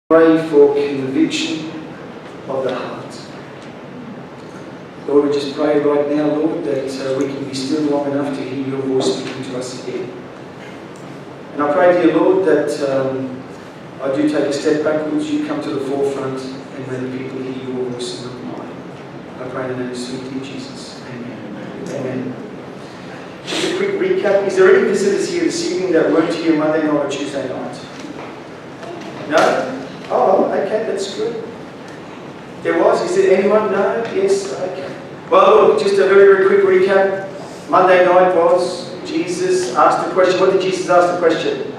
Pray for conviction of the heart. Lord, we just pray right now, Lord, that we can be still long enough to hear your voice speaking to us again. And I pray, dear Lord, that I do take a step backwards, you come to the forefront, and may the people hear your voice and not mine. I pray in the name of sweet dear Jesus. Amen. Amen. Just a quick recap. Is there any visitors here this evening that weren't here Monday night or Tuesday night? No? Oh, okay, that's good. There was? Is there anyone? No? Yes? Okay. Well, look, just a very, very quick recap. Monday night was Jesus asked the question. What did Jesus ask the question?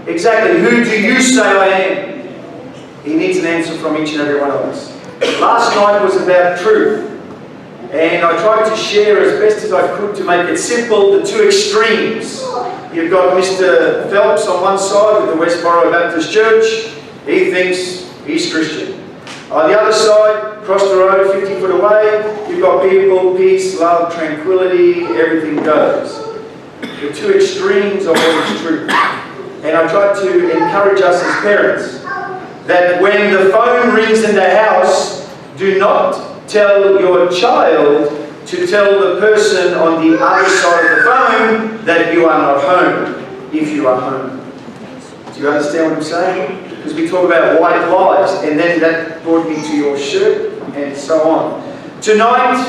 Exactly. Who do you say I am? He needs an answer from each and every one of us. Last night was about truth. And I tried to share as best as I could to make it simple, the two extremes. You've got Mr. Phelps on one side with the Westboro Baptist Church. He thinks he's Christian. On the other side, across the road, 50 foot away, you've got people, peace, love, tranquility, everything goes. The two extremes of what is truth. And I tried to encourage us as parents that when the phone rings in the house, do not tell your child to tell the person on the other side of the phone that you are not home, if you are home. Do you understand what I'm saying? Because we talk about white lies, and then that brought me to your shirt, and so on. Tonight,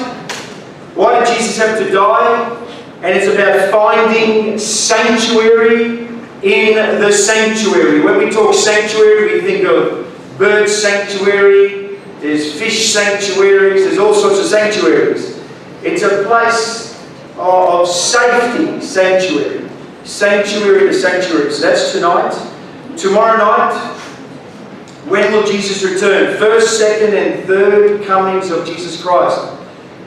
why did Jesus have to die? And it's about finding sanctuary in the sanctuary. When we talk sanctuary, we think of bird sanctuary, there's fish sanctuaries, there's all sorts of sanctuaries. It's a place of safety, sanctuary. Sanctuary to sanctuary. So that's tonight. Tomorrow night, when will Jesus return? First, second, and third comings of Jesus Christ.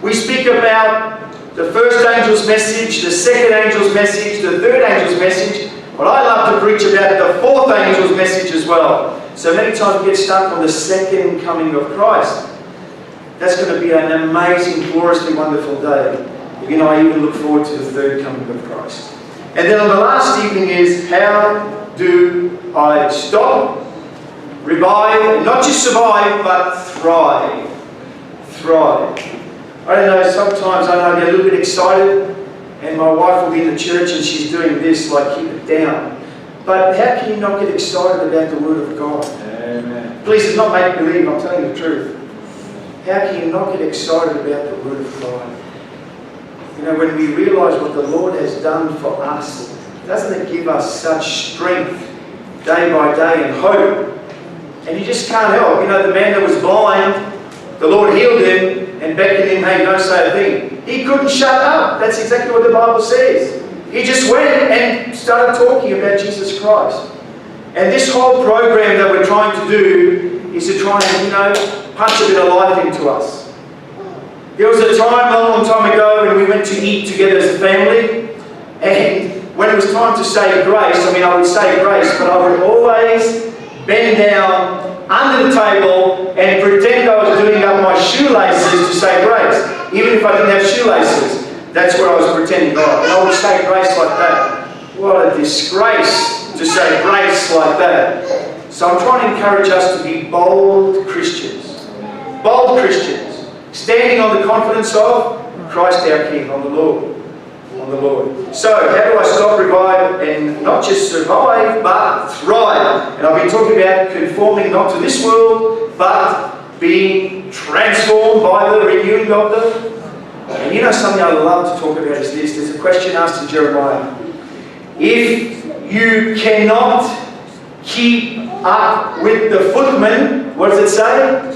We speak about the first angel's message, the second angel's message, the third angel's message. But I love to preach about the fourth angel's message as well. So many times we get stuck on the second coming of Christ. That's going to be an amazing, gloriously wonderful day. You know, I even look forward to the third coming of Christ. And then on the last evening is, how do I stop, revive, not just survive, but thrive? Thrive. I don't know, sometimes I know I get a little bit excited, and my wife will be in the church and she's doing this, like, keep it down. But how can you not get excited about the Word of God? Amen. Please, it's not make believe, I'm telling you the truth. How can you not get excited about the Word of God? You know, when we realise what the Lord has done for us, doesn't it give us such strength day by day and hope? And you just can't help. You know, the man that was blind, the Lord healed him and beckoned him, hey, don't say a thing. He couldn't shut up. That's exactly what the Bible says. He just went and started talking about Jesus Christ. And this whole program that we're trying to do is to try and, you know, punch a bit of life into us. There was a time, a long time ago, when we went to eat together as a family, and when it was time to say grace, I would say grace, but I would always bend down under the table and pretend I was doing up my shoelaces to say grace. Even if I didn't have shoelaces, that's where I was pretending God. And I would say grace like that. What a disgrace to say grace like that. So I'm trying to encourage us to be bold Christians. Bold Christians, standing on the confidence of Christ our King, on the Lord. On the Lord. So, how do I stop, revive, and not just survive, but thrive? And I've been talking about conforming not to this world, but being transformed by the renewing of the... And you know something I love to talk about is this. There's a question asked in Jeremiah. If you cannot keep up with the footmen, what does it say?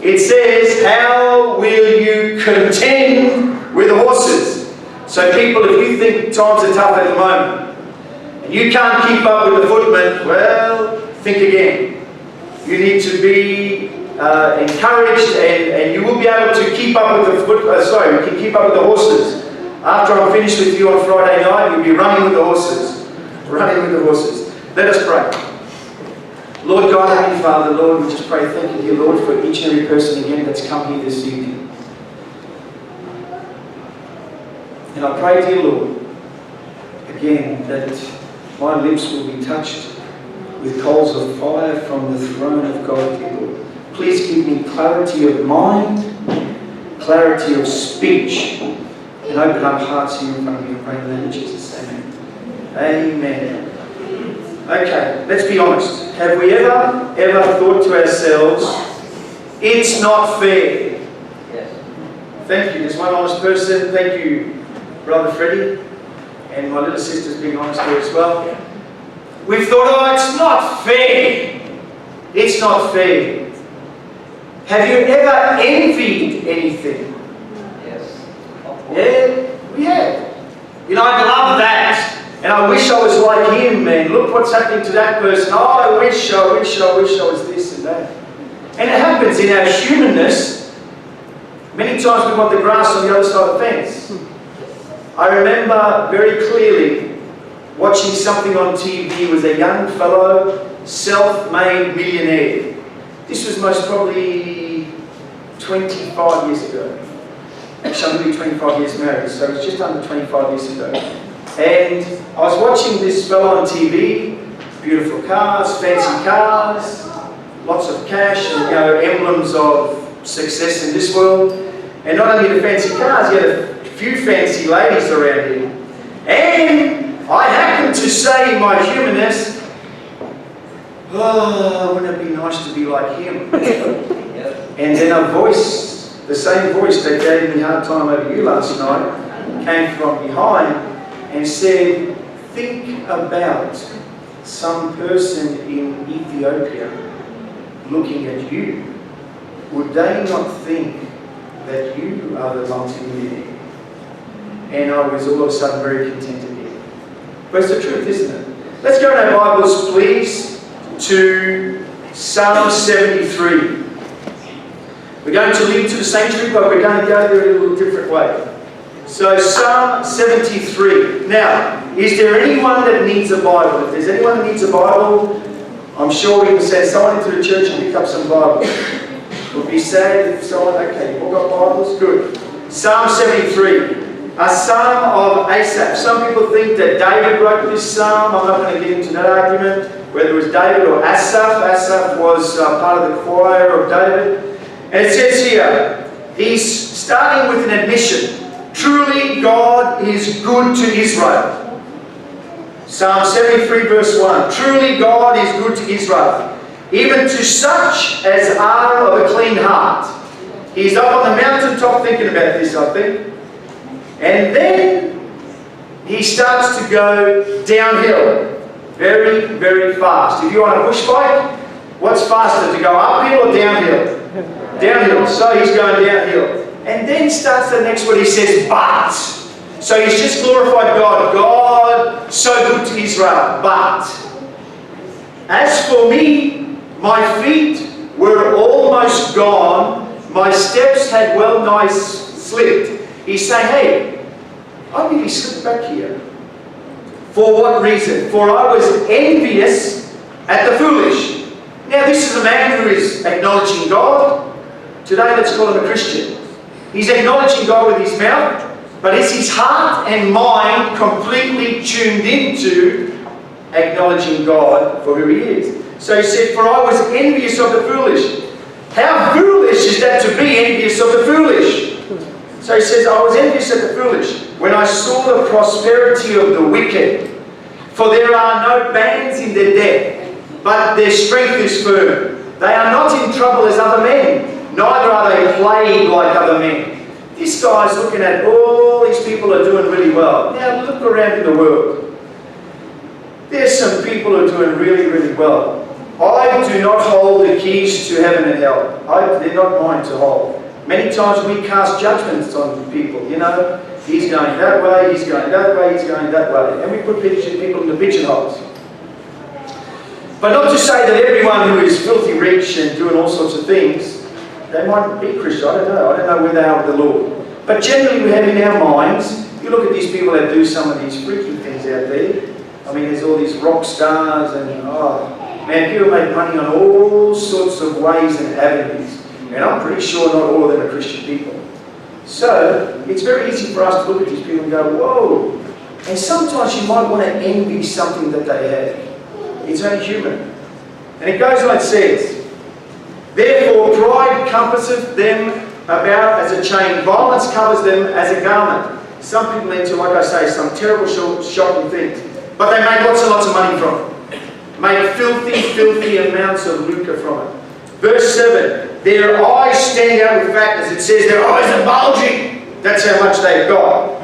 It says, how will you contend with the horses? So people, if you think times are tough at the moment, and you can't keep up with the footmen, well, think again. You need to be encouraged, and you will be able to keep up with the you can keep up with the horses. After I'm finished with you on Friday night, you'll be running with the horses. Running with the horses. Let us pray. Lord God, Heavenly Father, Lord, we just pray, thank you, dear Lord, for each and every person again that's come here this evening. And I pray, dear Lord, again, that my lips will be touched with coals of fire from the throne of God, people. Please give me clarity of mind, clarity of speech, and open up hearts here in front of you. I pray in the name of Jesus. Amen. Amen. Okay, let's be honest. Have we ever thought to ourselves, it's not fair? Yes. Thank you. There's one honest person. Thank you, Brother Freddie. And my little sister's being honest here as well. We've thought, oh, it's not fair. It's not fair. Have you ever envied anything? Yes. Yeah, we have. You know, I love that. And I wish I was like him, man. Look what's happening to that person. Oh, I wish I was this and that. And it happens in our humanness. Many times we want the grass on the other side of the fence. I remember very clearly watching something on TV. It was a young fellow, self-made millionaire. This was most probably 25 years ago. Actually, I'm going to be 25 years married, so it was just under 25 years ago. And I was watching this fellow on TV, beautiful cars, fancy cars, lots of cash, and emblems of success in this world. And not only the fancy cars, he had a few fancy ladies around him. And I happened to say in my humanness, oh, wouldn't it be nice to be like him? And then a voice, the same voice that gave me a hard time over you last night, came from behind and said, think about some person in Ethiopia looking at you. Would they not think that you are the multi-millionaire? And I was all of a sudden very contented here. But it's the truth, isn't it? Let's go in our Bibles, please, to Psalm 73. We're going to lead to the sanctuary, but we're going to go there in a little different way. So Psalm 73. Now, is there anyone that needs a Bible? If there's anyone that needs a Bible, I'm sure we can send someone into the church and pick up some Bibles. It would be sad if someone, okay, you've all got Bibles? Good. Psalm 73. A psalm of Asaph. Some people think that David wrote this psalm. I'm not going to get into that argument, whether it was David or Asaph. Asaph was part of the choir of David. And it says here, he's starting with an admission. Truly God is good to Israel. Psalm 73 verse 1. Truly God is good to Israel, even to such as are of a clean heart. He's up on the mountaintop thinking about this, I think. And then he starts to go downhill very, very fast. If you're on a push bike, what's faster, to go uphill or downhill? Downhill. So he's going downhill. And then starts the next word, he says, but. So he's just glorified God. God, so good to Israel. But. As for me, my feet were almost gone. My steps had well nigh slipped. He's saying, hey, I nearly slipped back here. For what reason? For I was envious at the foolish. Now this is a man who is acknowledging God. Today let's call him a Christian. He's acknowledging God with his mouth, but is his heart and mind completely tuned into acknowledging God for who he is? So he said, for I was envious of the foolish. How foolish is that, to be envious of the foolish? So he says, I was envious at the foolish when I saw the prosperity of the wicked. For there are no bands in their debt, but their strength is firm. They are not in trouble as other men, neither are they plagued like other men. This guy's looking at all these people are doing really well. Now look around in the world. There's some people who are doing really, really well. I do not hold the keys to heaven and hell. They're not mine to hold. Many times we cast judgments on people, you know. He's going that way, he's going that way, he's going that way. And we put people into pigeonholes. But not to say that everyone who is filthy rich and doing all sorts of things, they might be Christian, I don't know. I don't know where they are with the Lord. But generally we have in our minds, you look at these people that do some of these freaky things out there. I mean, there's all these rock stars and, man, people make money on all sorts of ways and avenues. And I'm pretty sure not all of them are Christian people. So, it's very easy for us to look at these people and go, whoa. And sometimes you might want to envy something that they have. it's only human. And it goes on and says, therefore pride compasseth them about as a chain, violence covers them as a garment. Some people into, like I say, some terrible shocking things. But they make lots and lots of money from it. Make filthy amounts of lucre from it. Verse 7, their eyes stand out with fatness. It says their eyes are bulging. That's how much they've got.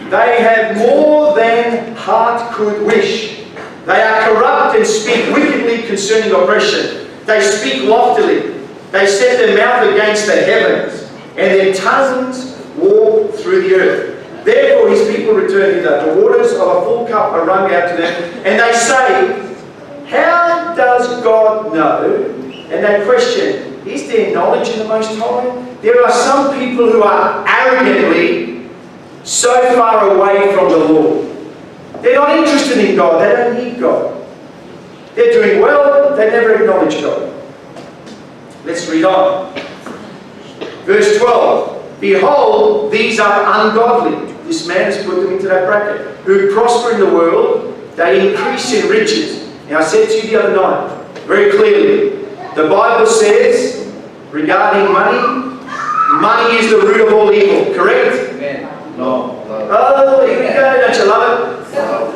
They have more than heart could wish. They are corrupt and speak wickedly concerning oppression. They speak loftily. They set their mouth against the heavens, and their tongues walk through the earth. Therefore his people return hither. The waters of a full cup are wrung out to them, and they say, how does God know? And they question, is there knowledge in the Most High? There are some people who are arrogantly so far away from the Lord. They're not interested in God. They don't need God. They're doing well. They never acknowledge God. Let's read on. Verse 12. Behold, these are ungodly. This man has put them into that bracket. Who prosper in the world. They increase in riches. Now I said to you the other night, very clearly, the Bible says, regarding money, money is the root of all evil. Correct? Amen. No. Oh, here we go. Don't you love it? No.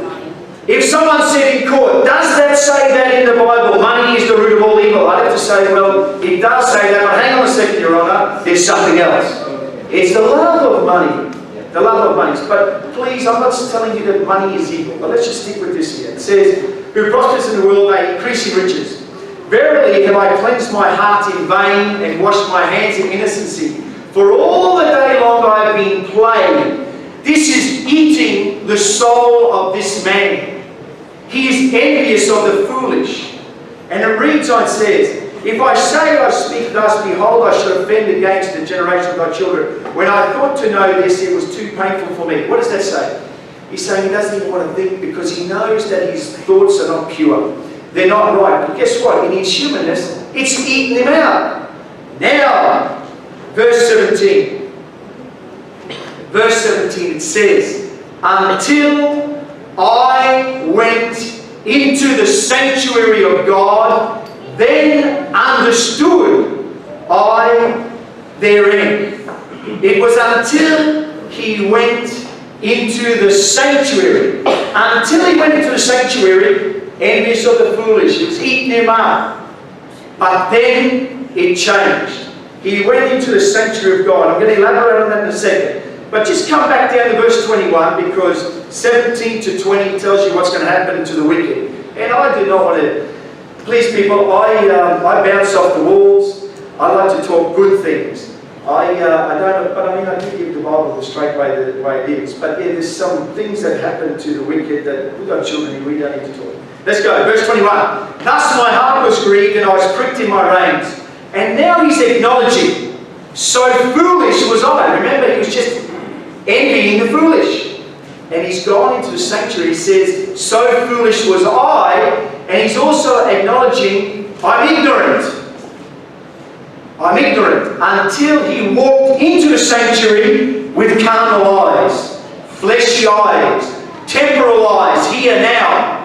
If someone said in court, does that say that in the Bible? Money is the root of all evil. I'd have to say, well, it does say that, but hang on a second, Your Honour. There's something else. It's the love of money. The love of money. But please, I'm not telling you that money is evil. But let's just stick with this here. It says, who prospers in the world, they increase in riches. Verily have I cleansed my heart in vain and washed my hands in innocency. For all the day long I have been plagued. This is eating the soul of this man. He is envious of the foolish. And it reads on, it says, if I say I speak thus, behold, I shall offend against the generation of thy children. When I thought to know this, it was too painful for me. What does that say? He's saying he doesn't even want to think because he knows that his thoughts are not pure. They're not right. But guess what? In his humanness, it's eaten him out. Now, verse 17. Verse 17, it says, until I went into the sanctuary of God, then understood I therein. It was until he went into the sanctuary. Until he went into the sanctuary, envious of the foolish. It was eating him up. But then it changed. He went into the sanctuary of God. I'm going to elaborate on that in a second. But just come back down to verse 21 because 17 to 20 tells you what's going to happen to the wicked. And I do not want to please people. I bounce off the walls. I like to talk good things. I don't, but I mean I do give the Bible the straight way the way it is. But yeah, there's some things that happen to the wicked that we've got children here, we don't need to talk. Let's go, verse 21. Thus my heart was grieved and I was pricked in my reins. And now he's acknowledging, so foolish was I. Remember, he was just envying the foolish. And he's gone into the sanctuary. He says, so foolish was I. And he's also acknowledging, I'm ignorant. I'm ignorant. Until he walked into the sanctuary with carnal eyes, fleshy eyes, temporal eyes, here now.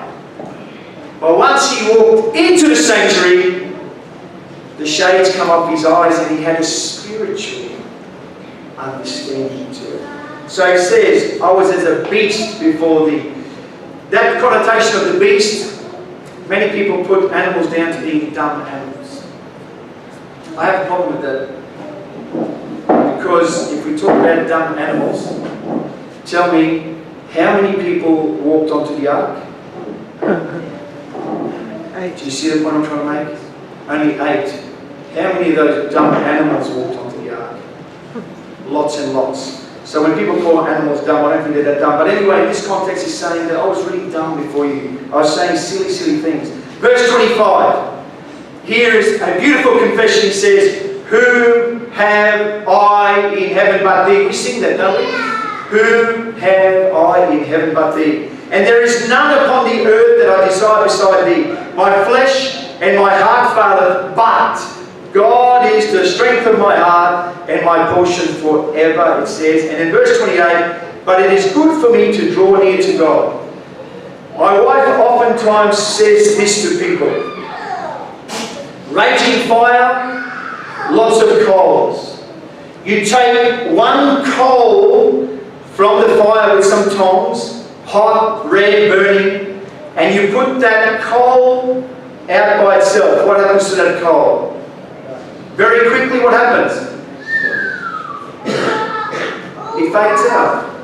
But once he walked into the sanctuary, the shades come off his eyes and he had a spiritual understanding to it. So he says, I was as a beast before thee. That connotation of the beast, many people put animals down to being dumb animals. I have a problem with that. Because if we talk about dumb animals, tell me, how many people walked onto the ark? 8. Do you see the point I'm trying to make? Only 8. How many of those dumb animals walked onto the ark? Lots and lots. So when people call animals dumb, I don't think they're that dumb. But anyway, in this context, he's saying that I was really dumb before you. I was saying silly, silly things. Verse 25. Here is a beautiful confession. He says, who have I in heaven but thee? We sing that, don't we? Who have I in heaven but thee? And there is none upon the earth that I desire beside thee. My flesh and my heart faileth, but God is the strength of my heart and my portion forever, it says. And in verse 28, but it is good for me to draw near to God. My wife oftentimes says this to people. Raging fire, lots of coals. You take one coal from the fire with some tongs, hot, red, burning, and you put that coal out by itself. What happens to that coal? Very quickly, what happens? It fades out.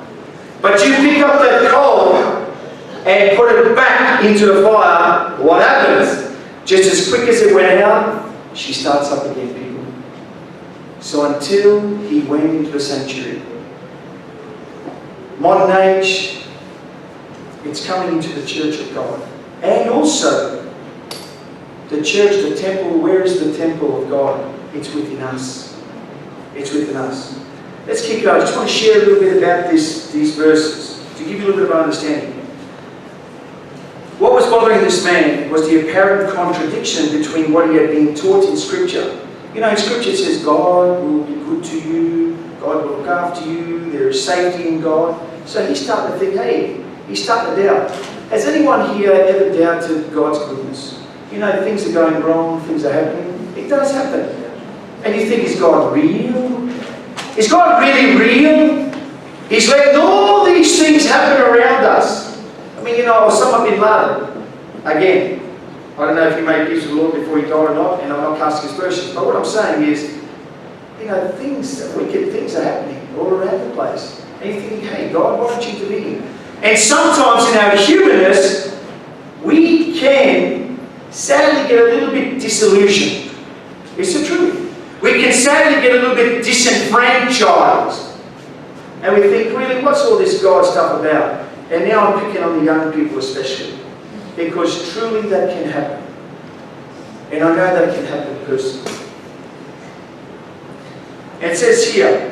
But you pick up that coal and put it back into the fire, what happens? Just as quick as it went out, she starts up again, people. So until he went into the sanctuary. Modern age, it's coming into the church of God. And also, the church, the temple, where is the temple of God? It's within us. It's within us. Let's keep going. I just want to share a little bit about these verses to give you a little bit of understanding. What was bothering this man was the apparent contradiction between what he had been taught in Scripture. You know, in Scripture it says God will be good to you, God will look after you, there is safety in God. So he's starting to think, hey, he's starting to doubt. Has anyone here ever doubted God's goodness? You know, things are going wrong, things are happening. It does happen. And you think, is God real? Is God really real? He's letting all these things happen around us. I mean, you know, Osama bin Laden, again, I don't know if he made peace with the Lord before he died or not, and I'm not casting aspersions, but what I'm saying is, you know, wicked things are happening all around the place. And you think, hey, God, why don't you intervene? And sometimes in our humanness, we can sadly get a little bit disillusioned. It's the truth. We can sadly get a little bit disenfranchised. And we think, really, what's all this God stuff about? And now I'm picking on the young people especially. Because truly that can happen. And I know that can happen personally. And it says here,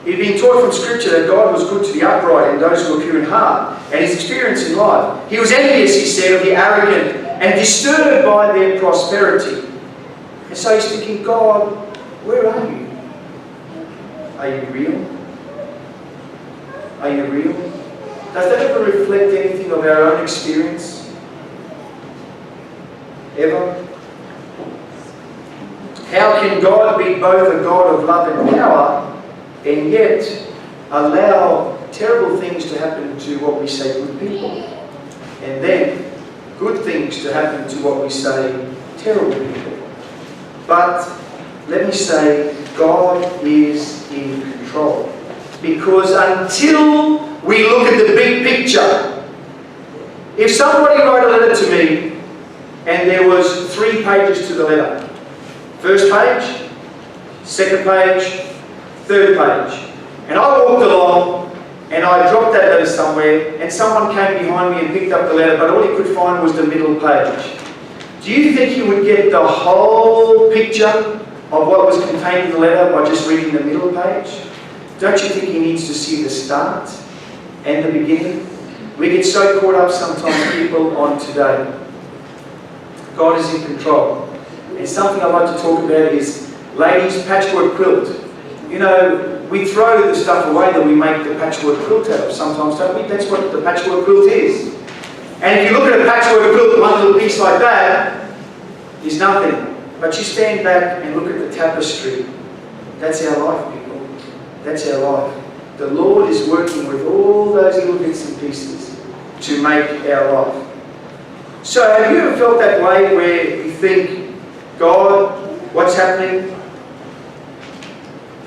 he'd been taught from Scripture that God was good to the upright and those who are pure in heart. And his experience in life. He was envious, he said, of the arrogant and disturbed by their prosperity. And so he's thinking, God, where are you? Are you real? Are you real? Does that ever reflect anything of our own experience? Ever? How can God be both a God of love and power and yet allow terrible things to happen to what we say good people? And then good things to happen to what we say terrible people? But let me say, God is in control. Because until we look at the big picture, if somebody wrote a letter to me and there was 3 pages to the letter, first page, second page, third page, and I walked along and I dropped that letter somewhere and someone came behind me and picked up the letter, but all he could find was the middle page. Do you think he would get the whole picture of what was contained in the letter by just reading the middle page? Don't you think he needs to see the start and the beginning? We get so caught up sometimes, people, on today. God is in control. And something I'd like to talk about is ladies' patchwork quilt. You know, we throw the stuff away that we make the patchwork quilt out of sometimes, don't we? That's what the patchwork quilt is. And if you look at a patchwork quilt, one little piece like that is nothing. But you stand back and look at the tapestry. That's our life, people. That's our life. The Lord is working with all those little bits and pieces to make our life. So have you ever felt that way where you think, God, what's happening?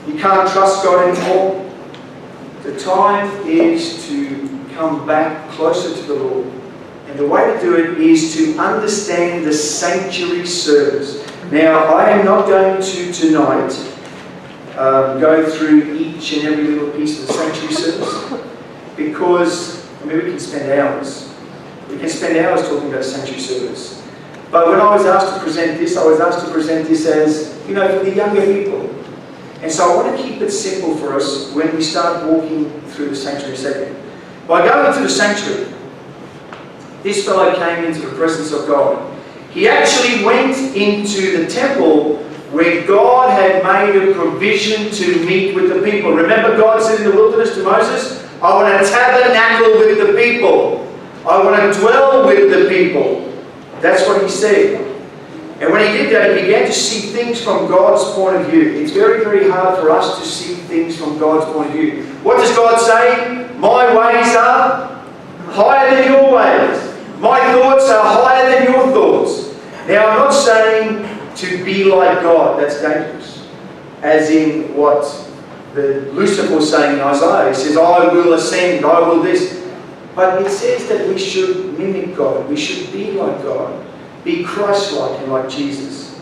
You can't trust God anymore? The time is to come back closer to the Lord. And the way to do it is to understand the sanctuary service. Now, I am not going to tonight go through each and every little piece of the sanctuary service, because, I mean, we can spend hours. We can spend hours talking about sanctuary service. But when I was asked to present this, I was asked to present this as, you know, for the younger people. And so I want to keep it simple for us when we start walking through the sanctuary segment. By going into the sanctuary, this fellow came into the presence of God. He actually went into the temple where God had made a provision to meet with the people. Remember, God said in the wilderness to Moses, I want to tabernacle with the people. I want to dwell with the people. That's what he said. And when he did that, he began to see things from God's point of view. It's very, very hard for us to see things from God's point of view. What does God say? My ways are higher than your ways. My thoughts are higher than your thoughts. Now, I'm not saying to be like God. That's dangerous. As in what Lucifer was saying in Isaiah. He says, I will ascend, I will this. But it says that we should mimic God. We should be like God. Be Christ-like and like Jesus.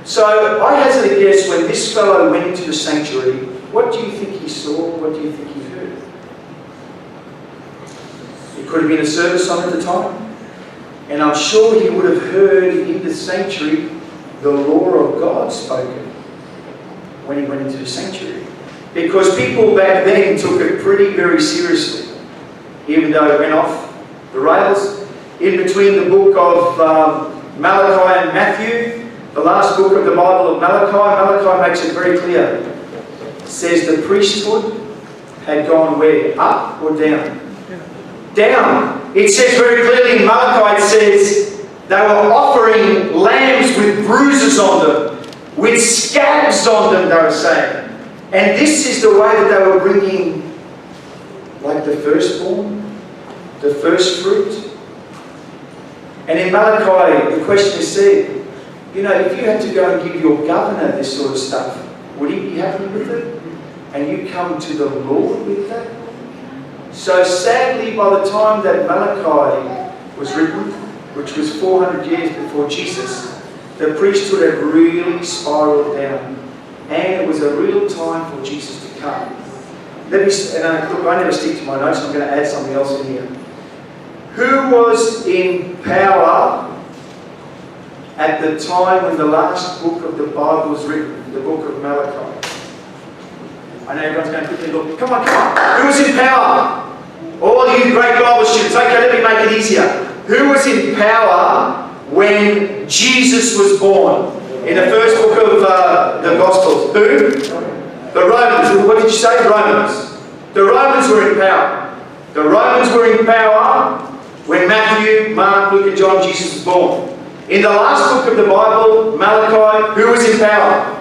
So I hazard a guess, when this fellow went into the sanctuary, what do you think he saw? What do you think he heard? It could have been a service on at the time. And I'm sure he would have heard in the sanctuary the law of God spoken when he went into the sanctuary. Because people back then took it very seriously. Even though it went off the rails. In between the book of Malachi and Matthew, the last book of the Bible of Malachi makes it very clear. It says the priesthood had gone where? Up or down? Down. It says very clearly in Malachi, it says they were offering lambs with bruises on them, with scabs on them, they were saying. And this is the way that they were bringing, like the firstborn, the first fruit. And in Malachi, the question is said, you know, if you had to go and give your governor this sort of stuff, would he be happy with it? And you come to the Lord with that? So sadly, by the time that Malachi was written, which was 400 years before Jesus, the priesthood had really spiraled down. And it was a real time for Jesus to come. Look, I never stick to my notes, I'm going to add something else in here. Who was in power at the time when the last book of the Bible was written, the book of Malachi? I know everyone's going to quickly look. Come on. Who was in power? All you great Bible students. Okay, let me make it easier. Who was in power when Jesus was born? In the first book of the Gospels. Who? The Romans. What did you say? The Romans. The Romans were in power. The Romans were in power when Matthew, Mark, Luke and John, Jesus was born. In the last book of the Bible, Malachi, who was in power?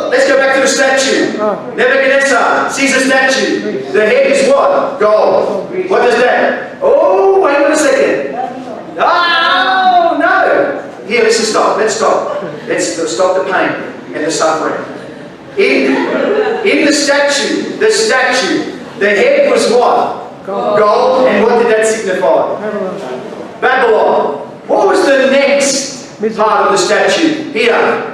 Let's go back to the statue. Nebuchadnezzar sees a statue. The head is what? Gold. What is that? Oh, wait a second. Oh, no. Here, let's stop. Let's stop. Let's stop the pain and the suffering. In the statue, the head was what? Gold. And what did that signify? Babylon. What was the next part of the statue? Here.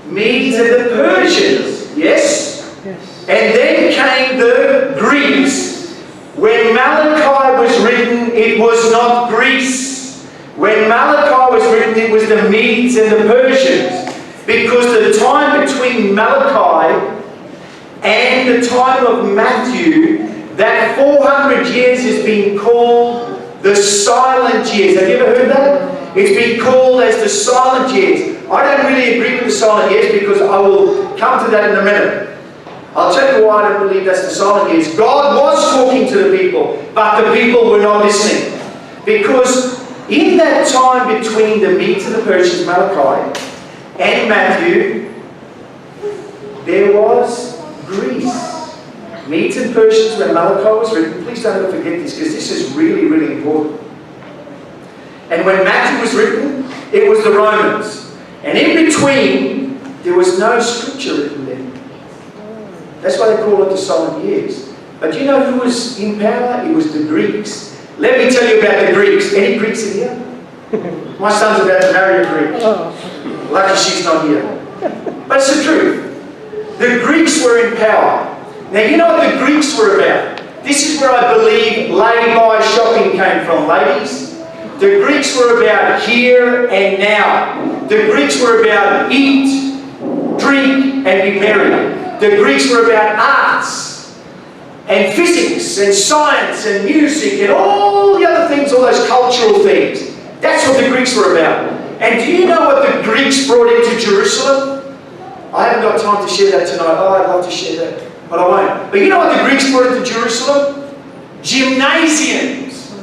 Medes and the Persians. Yes? And then came the Greeks. When Malachi was written, it was not Greece. When Malachi was written, it was the Medes and the Persians. Because the time between Malachi and the time of Matthew, that 400 years has been called the silent years. Have you ever heard that? It's been called as the silent years. I don't really agree with the silent years because I will come to that in a minute. I'll tell you why I don't believe that's the silent years. God was talking to the people, but the people were not listening. Because in that time between the Medes and the Persians, Malachi, and Matthew, there was Greece. Medes and Persians, when Malachi was written, please don't ever forget this, because this is really, really important. And when Matthew was written, it was the Romans. And in between, there was no scripture written there. That's why they call it the silent years. But do you know who was in power? It was the Greeks. Let me tell you about the Greeks. Any Greeks in here? My son's about to marry a Greek. Lucky she's not here. But it's the truth. The Greeks were in power. Now you know what the Greeks were about. This is where I believe lay-by shopping came from, ladies. The Greeks were about here and now. The Greeks were about eat, drink, and be merry. The Greeks were about arts, and physics, and science, and music, and all the other things, all those cultural things. That's what the Greeks were about. And do you know what the Greeks brought into Jerusalem? I haven't got time to share that tonight. Oh, I'd love to share that. but I won't. But you know what the Greeks brought into Jerusalem? Gymnasiums.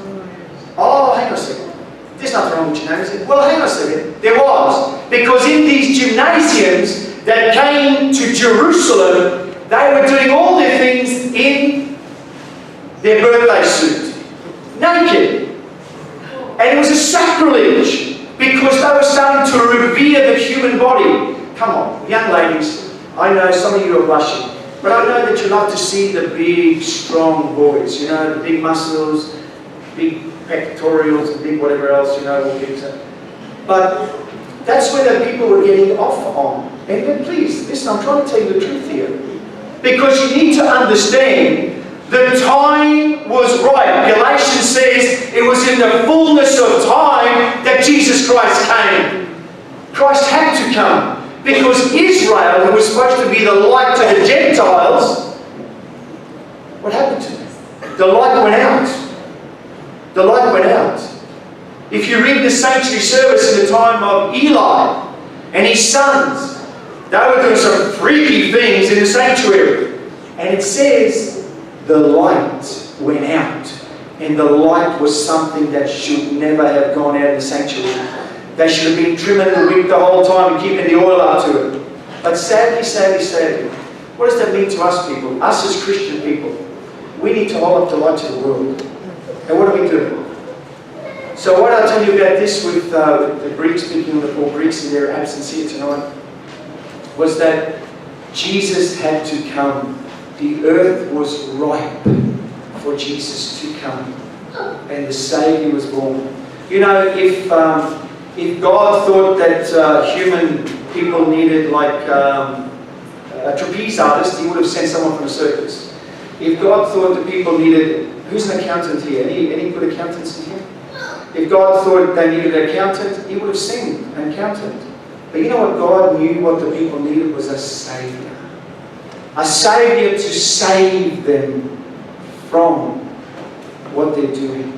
Oh, hang on a second. There's nothing wrong with gymnasiums. Well, hang on a second. There was. Because in these gymnasiums that came to Jerusalem, they were doing all their things in their birthday suit. Naked. And it was a sacrilege because they were starting to revere the human body. Come on, young ladies, I know some of you are blushing, but I know that you love to see the big, strong boys, you know, the big muscles, big pectorials, and big whatever else, you know, all things. But that's where the people were getting off on. And then please, listen, I'm trying to tell you the truth here. Because you need to understand the time was right. Galatians says it was in the fullness of time that Jesus Christ came. Christ had to come. Because Israel, who was supposed to be the light to the Gentiles, what happened to them? The light went out. The light went out. If you read the sanctuary service in the time of Eli and his sons, they were doing some freaky things in the sanctuary. And it says the light went out. And the light was something that should never have gone out of the sanctuary. They should have been trimming the wick the whole time and keeping the oil up to it. But sadly, what does that mean to us people? Us as Christian people. We need to hold up the light to the world. And what do we do? So what I'll tell you about this with the Greeks, speaking of all Greeks in their absence here tonight, was that Jesus had to come. The earth was ripe for Jesus to come. And the Saviour was born. You know, if God thought that human people needed like a trapeze artist, He would have sent someone from a circus. If God thought that people needed, who's an accountant here? Any good accountants in here? If God thought they needed an accountant, He would have sent an accountant. But you know what God knew what the people needed was a Saviour. A Saviour to save them from what they're doing.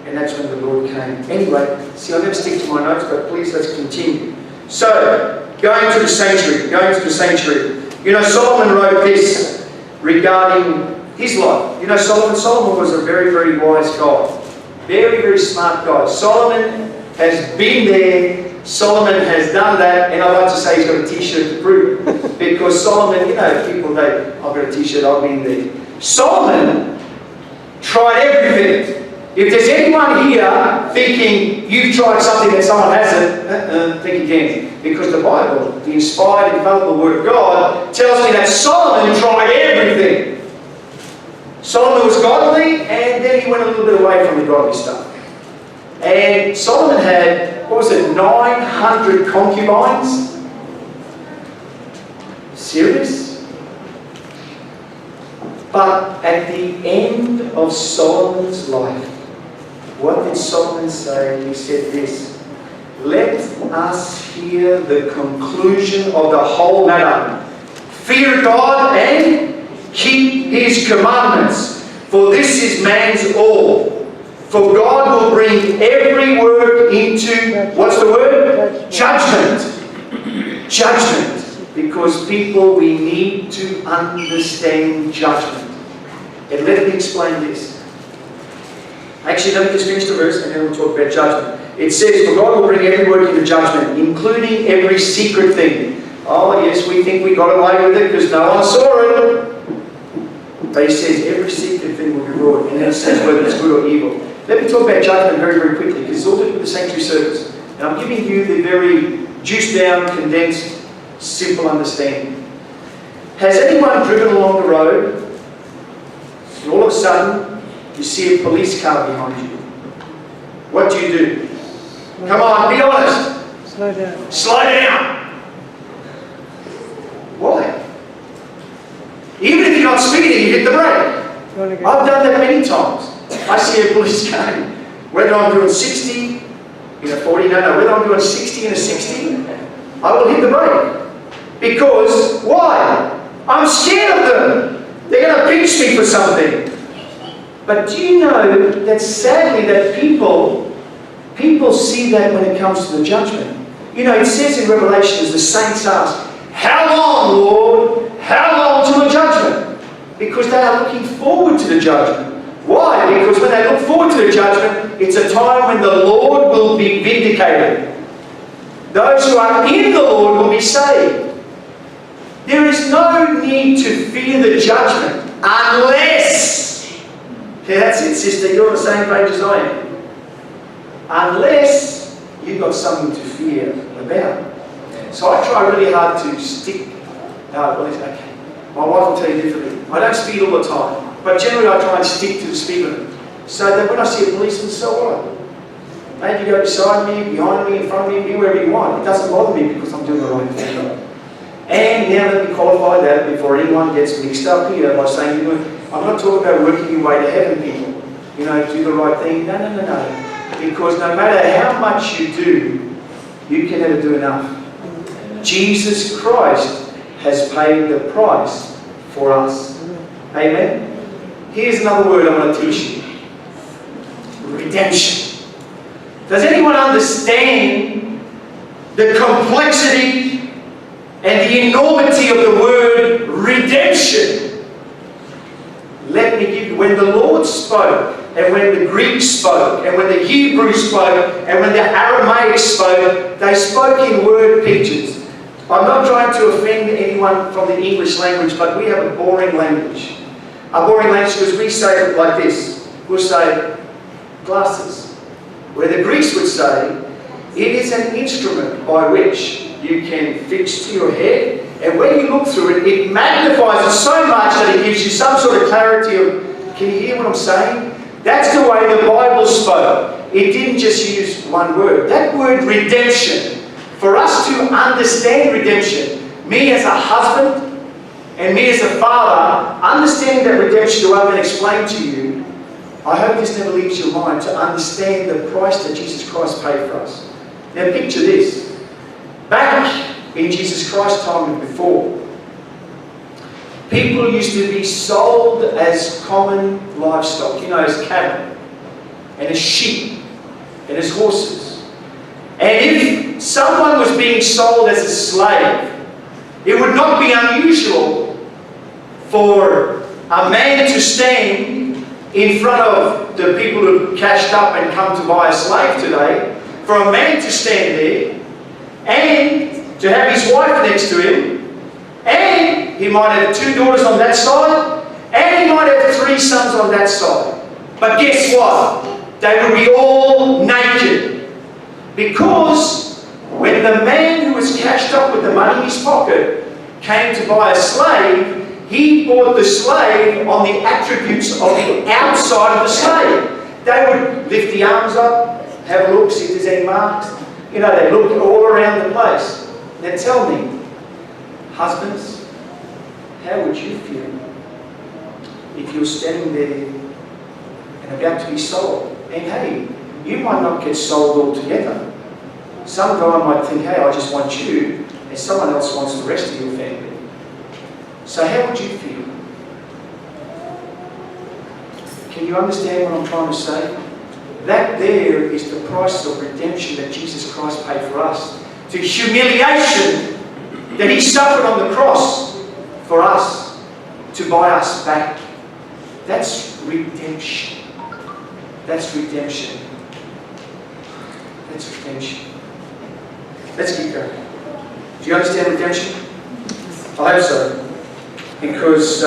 And that's when the Lord came. Anyway, see, I never stick to my notes, but please let's continue. So, going to the sanctuary. You know, Solomon wrote this regarding his life. You know, Solomon was a very, very wise guy. Very, very smart guy. Solomon has been there. Solomon has done that. And I like to say he's got a t-shirt to prove it. Because Solomon, you know, people, I've got a t-shirt, I've been there. Solomon tried everything. If there's anyone here thinking you've tried something that someone hasn't, think again. Because the Bible, the inspired, infallible Word of God, tells me that Solomon tried everything. Solomon was godly, and then he went a little bit away from the godly stuff. And Solomon had, 900 concubines? Serious? But at the end of Solomon's life, what did Solomon say? He said this: let us hear the conclusion of the whole matter. Fear God and keep His commandments, for this is man's all. For God will bring every work into, what's the word? Judgment. Judgment. Because people, we need to understand judgment. And let me explain this. Actually, let me just finish the verse and then we'll talk about judgment. It says, for God will bring every work into judgment, including every secret thing. Oh yes, we think we got away with it because no one saw it. But He says every secret thing will be brought. And then it says whether it's good or evil. Let me talk about judgment very, very quickly, because it's all to do with the sanctuary service. And I'm giving you the very juiced down, condensed, simple understanding. Has anyone driven along the road and all of a sudden you see a police car behind you? What do? Come on, be honest. Slow down. Slow down. Why? Even if you're not speeding, you hit the brake. I've done that many times. I see a police car, whether I'm doing 60 in a 40, whether I'm doing 60 in a 60, I will hit the brake. Because, why? I'm scared of them. They're going to pinch me for something. But do you know that sadly that people see that when it comes to the judgment? You know, it says in Revelation, as the saints ask, how long, Lord? How long till the judgment? Because they are looking forward to the judgment. Why? Because when they look forward to the judgment, it's a time when the Lord will be vindicated. Those who are in the Lord will be saved. There is no need to fear the judgment unless, okay, that's it, sister, you're on the same page as I am. Unless you've got something to fear about. So I try really hard to stick. Okay. My wife will tell you differently. I don't speed all the time, but generally I try and stick to the speed limit. So that when I see a policeman, so what? Maybe go beside me, behind me, in front of me, be wherever you want. It doesn't bother me because I'm doing the right thing. And now let me qualify that before anyone gets mixed up here by saying, you know, I'm not talking about working your way to heaven, people. You know, do the right thing. No, no, no, no. Because no matter how much you do, you can never do enough. Jesus Christ has paid the price for us. Amen? Here's another word I want to teach you. Redemption. Does anyone understand the complexity and the enormity of the word redemption? Let me give you, when the Lord spoke, and when the Greeks spoke, and when the Hebrews spoke, and when the Aramaic spoke, they spoke in word pictures. I'm not trying to offend anyone from the English language, but we have a boring language. A boring language because we say it like this. We'll say, glasses. Where the Greeks would say, it is an instrument by which you can fix to your head, and when you look through it, it magnifies it so much that it gives you some sort of clarity of, can you hear what I'm saying? That's the way the Bible spoke. It didn't just use one word. That word redemption, for us to understand redemption, me as a husband and me as a father, understanding that redemption the way I'm going to explain to you, I hope this never leaves your mind, to understand the price that Jesus Christ paid for us. Now picture this. Back in Jesus Christ's time and before, people used to be sold as common livestock, you know, as cattle, and as sheep, and as horses. And if someone was being sold as a slave, it would not be unusual for a man to stand in front of the people who've cashed up and come to buy a slave today, for a man to stand there and to have his wife next to him, and he might have 2 daughters on that side, and he might have 3 sons on that side. But guess what? They would be all naked. Because when the man who was cashed up with the money in his pocket came to buy a slave, he bought the slave on the attributes of the outside of the slave. They would lift the arms up, have a look, see if there's any marks. You know, they looked all around the place. Now tell me, husbands, how would you feel if you were standing there and about to be sold? And hey, you might not get sold altogether. Some guy might think, hey, I just want you, and someone else wants the rest of your family. So how would you feel? Can you understand what I'm trying to say? That there is the price of redemption that Jesus Christ paid for us. The humiliation that He suffered on the cross for us to buy us back. That's redemption. That's redemption. That's redemption. Let's keep going. Do you understand redemption? I hope so. Because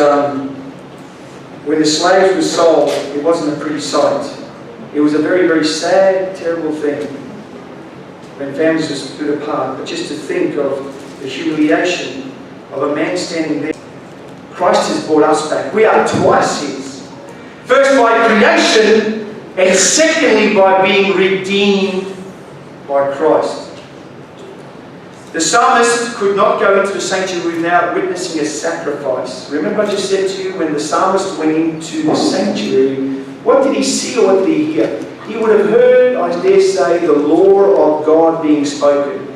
when the slaves were sold, it wasn't a pretty sight. It was a very, very sad, terrible thing when families were split apart. But just to think of the humiliation of a man standing there. Christ has brought us back. We are twice His. First by creation, and secondly by being redeemed by Christ. The psalmist could not go into the sanctuary without witnessing a sacrifice. Remember I just said to you, when the psalmist went into the sanctuary, what did he see or what did he hear? He would have heard, I dare say, the law of God being spoken.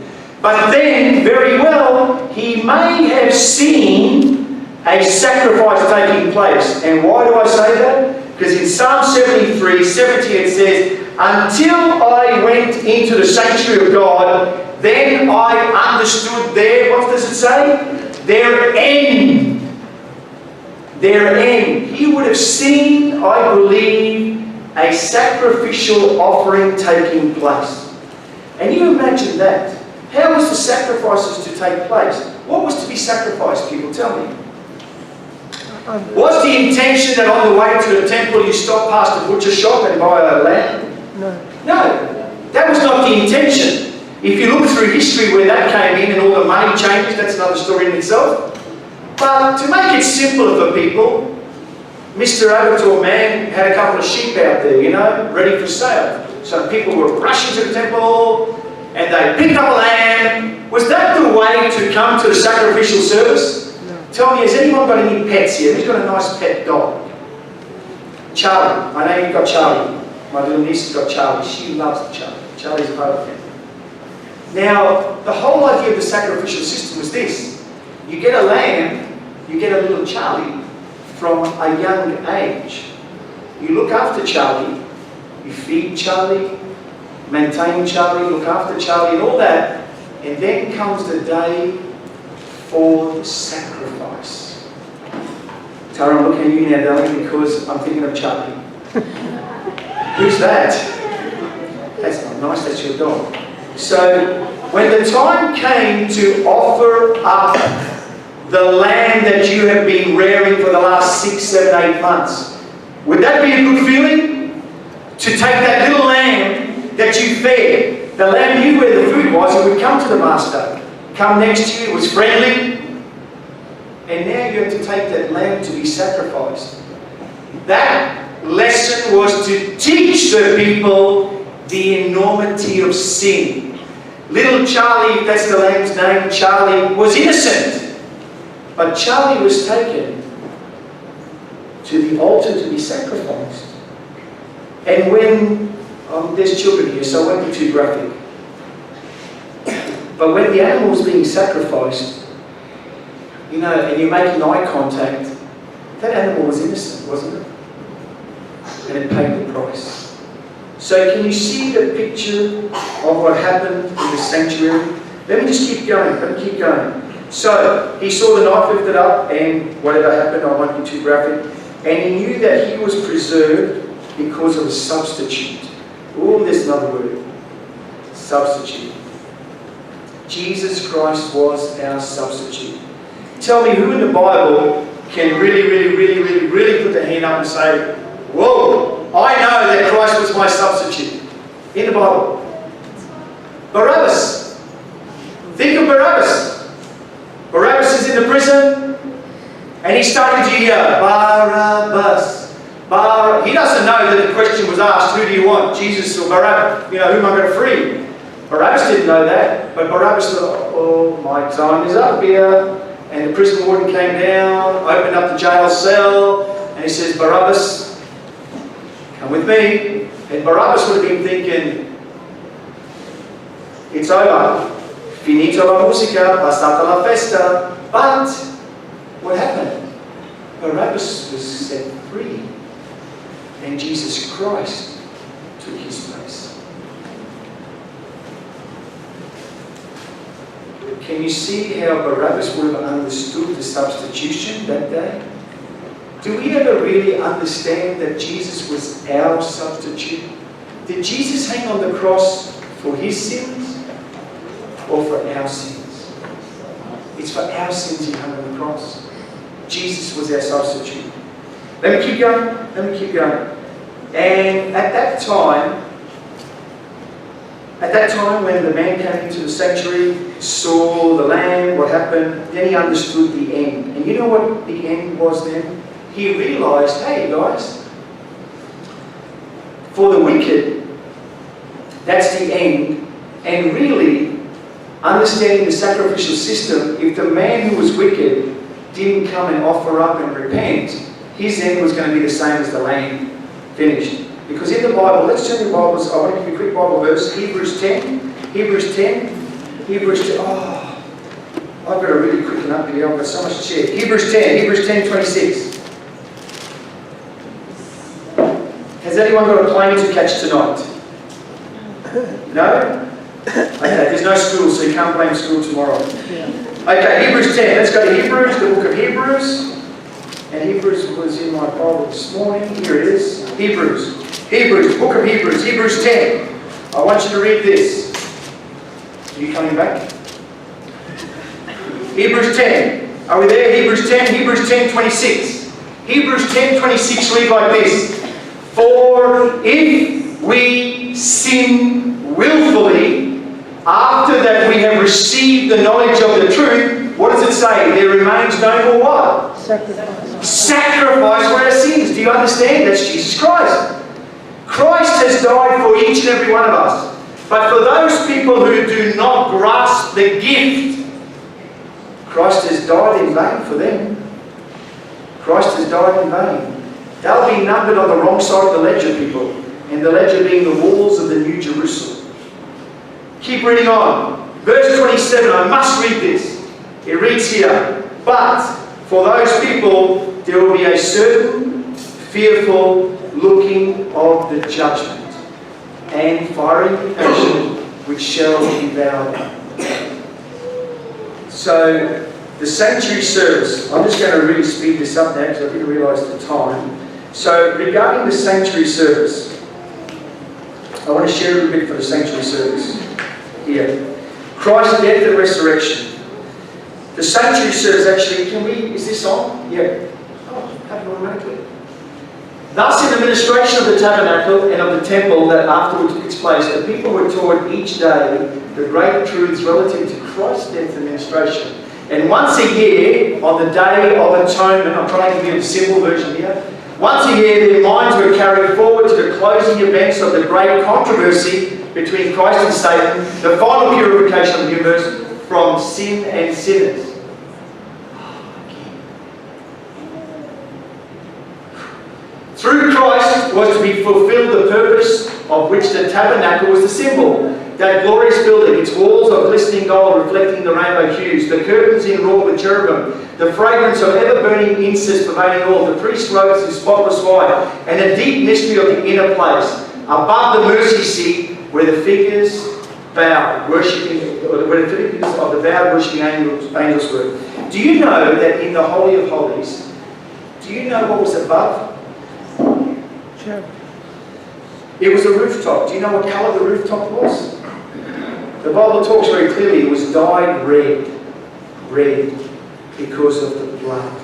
But then, very well, he may have seen a sacrifice taking place. And why do I say that? Because in Psalm 73, 17 it says, until I went into the sanctuary of God, then I understood their, what does it say? Their end. their end. He would have seen, I believe, a sacrificial offering taking place. And you imagine that. How was the sacrifices to take place? What was to be sacrificed, people? Tell me. Was the intention that on the way to the temple you stop past the butcher shop and buy a lamb? No, that was not the intention. If you look through history where that came in and all the money changes, that's another story in itself. But to make it simpler for people, Mr. Arturo man had a couple of sheep out there, you know, ready for sale. So people were rushing to the temple and they picked up a lamb. Was that the way to come to the sacrificial service? No. Tell me, has anyone got any pets here? Who's got a nice pet dog? Charlie. I know you've got Charlie. My little niece has got Charlie. She loves Charlie. Charlie's a part of it. Now, the whole idea of the sacrificial system was this. You get a lamb, you get a little Charlie from a young age. You look after Charlie, you feed Charlie, maintain Charlie, look after Charlie and all that, and then comes the day for the sacrifice. Tara, I'm looking at you now, darling, because I'm thinking of Charlie. Who's that? That's not nice, that's your dog. So, when the time came to offer up the lamb that you have been rearing for the last 6, 7, 8 months, would that be a good feeling? To take that little lamb that you fed, the lamb knew where the food was, it would come to the master, come next to you, it was friendly, and now you have to take that lamb to be sacrificed. That lesson was to teach the people the enormity of sin. Little Charlie, if that's the lamb's name, Charlie, was innocent. But Charlie was taken to the altar to be sacrificed. And when, there's children here, so I won't be too graphic. But when the animal was being sacrificed, you know, and you're making eye contact, that animal was innocent, wasn't it? And it paid the price. So can you see the picture of what happened in the sanctuary? Let me just keep going. Let me keep going. So he saw the knife lifted up, and whatever happened, I won't be too graphic. And he knew that he was preserved because of a substitute. Oh, there's another word. Substitute. Jesus Christ was our substitute. Tell me who in the Bible can really put their hand up and say, whoa, I know that Christ was my substitute. In the Bible. Barabbas. Think of Barabbas. Barabbas is in the prison and he's starting to hear, Barabbas. He doesn't know that the question was asked, who do you want, Jesus or Barabbas? You know, who am I going to free? Barabbas didn't know that, but Barabbas thought, oh, my time is up here. And the prison warden came down, opened up the jail cell, and he says, Barabbas, come with me. And Barabbas would have been thinking, it's over. Finito la musica, passata la festa. But what happened? Barabbas was set free. And Jesus Christ took his place. Can you see how Barabbas would have understood the substitution that day? Do we ever really understand that Jesus was our substitute? Did Jesus hang on the cross for his sins or for our sins? It's for our sins he hung on the cross. Jesus was our substitute. Let me keep going. Let me keep going. And at that time when the man came into the sanctuary, saw the lamb, what happened, then he understood the end. And you know what the end was then? He realized, hey guys, for the wicked, that's the end. And really, understanding the sacrificial system, if the man who was wicked didn't come and offer up and repent, his end was going to be the same as the lamb. Finished. Because in the Bible, let's turn the Bibles, I want to give you a quick Bible verse, Hebrews 10, oh, I've got to really quicken up here, I've got so much to share. Hebrews 10, 26. Has anyone got a plane to catch tonight? No? Okay, there's no school, so you can't blame school tomorrow. Okay, Hebrews 10, let's go to Hebrews, the book of Hebrews. And Hebrews was in my Bible this morning. Here it is. Hebrews, book of Hebrews, Hebrews 10. I want you to read this. Are you coming back? Hebrews 10. Are we there? Hebrews 10, Hebrews 10:26. Hebrews 10:26 read like this. For if we sin willfully, after that we have received the knowledge of the truth, what does it say? There remains no more what? Sacrifice for our sins. Do you understand? That's Jesus Christ. Christ has died for each and every one of us. But for those people who do not grasp the gift, Christ has died in vain for them. Christ has died in vain. They'll be numbered on the wrong side of the ledger, people. And the ledger being the walls of the New Jerusalem. Keep reading on. Verse 27, I must read this. It reads here, but for those people there will be a certain fearful looking of the judgment and fiery passion which shall devour them. So, the sanctuary service, I'm just going to really speed this up now because I didn't realise the time. So, regarding the sanctuary service, I want to share a little bit for the sanctuary service here. Christ's death and resurrection. The sanctuary service actually, is this on? Yeah. Oh, happened automatically. Thus, in the ministration of the tabernacle and of the temple that afterwards took its place, the people were taught each day the great truths relative to Christ's death and ministration. And once a year, on the Day of Atonement, I'm trying to give you a simple version here, once a year their minds were carried forward to the closing events of the great controversy between Christ and Satan, the final purification of the universe from sin and sinners. Through Christ was to be fulfilled the purpose of which the tabernacle was the symbol. That glorious building, its walls of glistening gold reflecting the rainbow hues, the curtains enwrought with cherubim, the fragrance of ever-burning incense pervading all, the priest's robes in spotless white, and the deep mystery of the inner place, above the mercy seat where the figures bowed, worshipping, where the figures of the bowed worshipping angels were. Do you know that in the Holy of Holies, do you know what was above? Sure. It was a rooftop. Do you know what colour the rooftop was? The Bible talks very clearly. It was dyed red. Red. Because of the blood.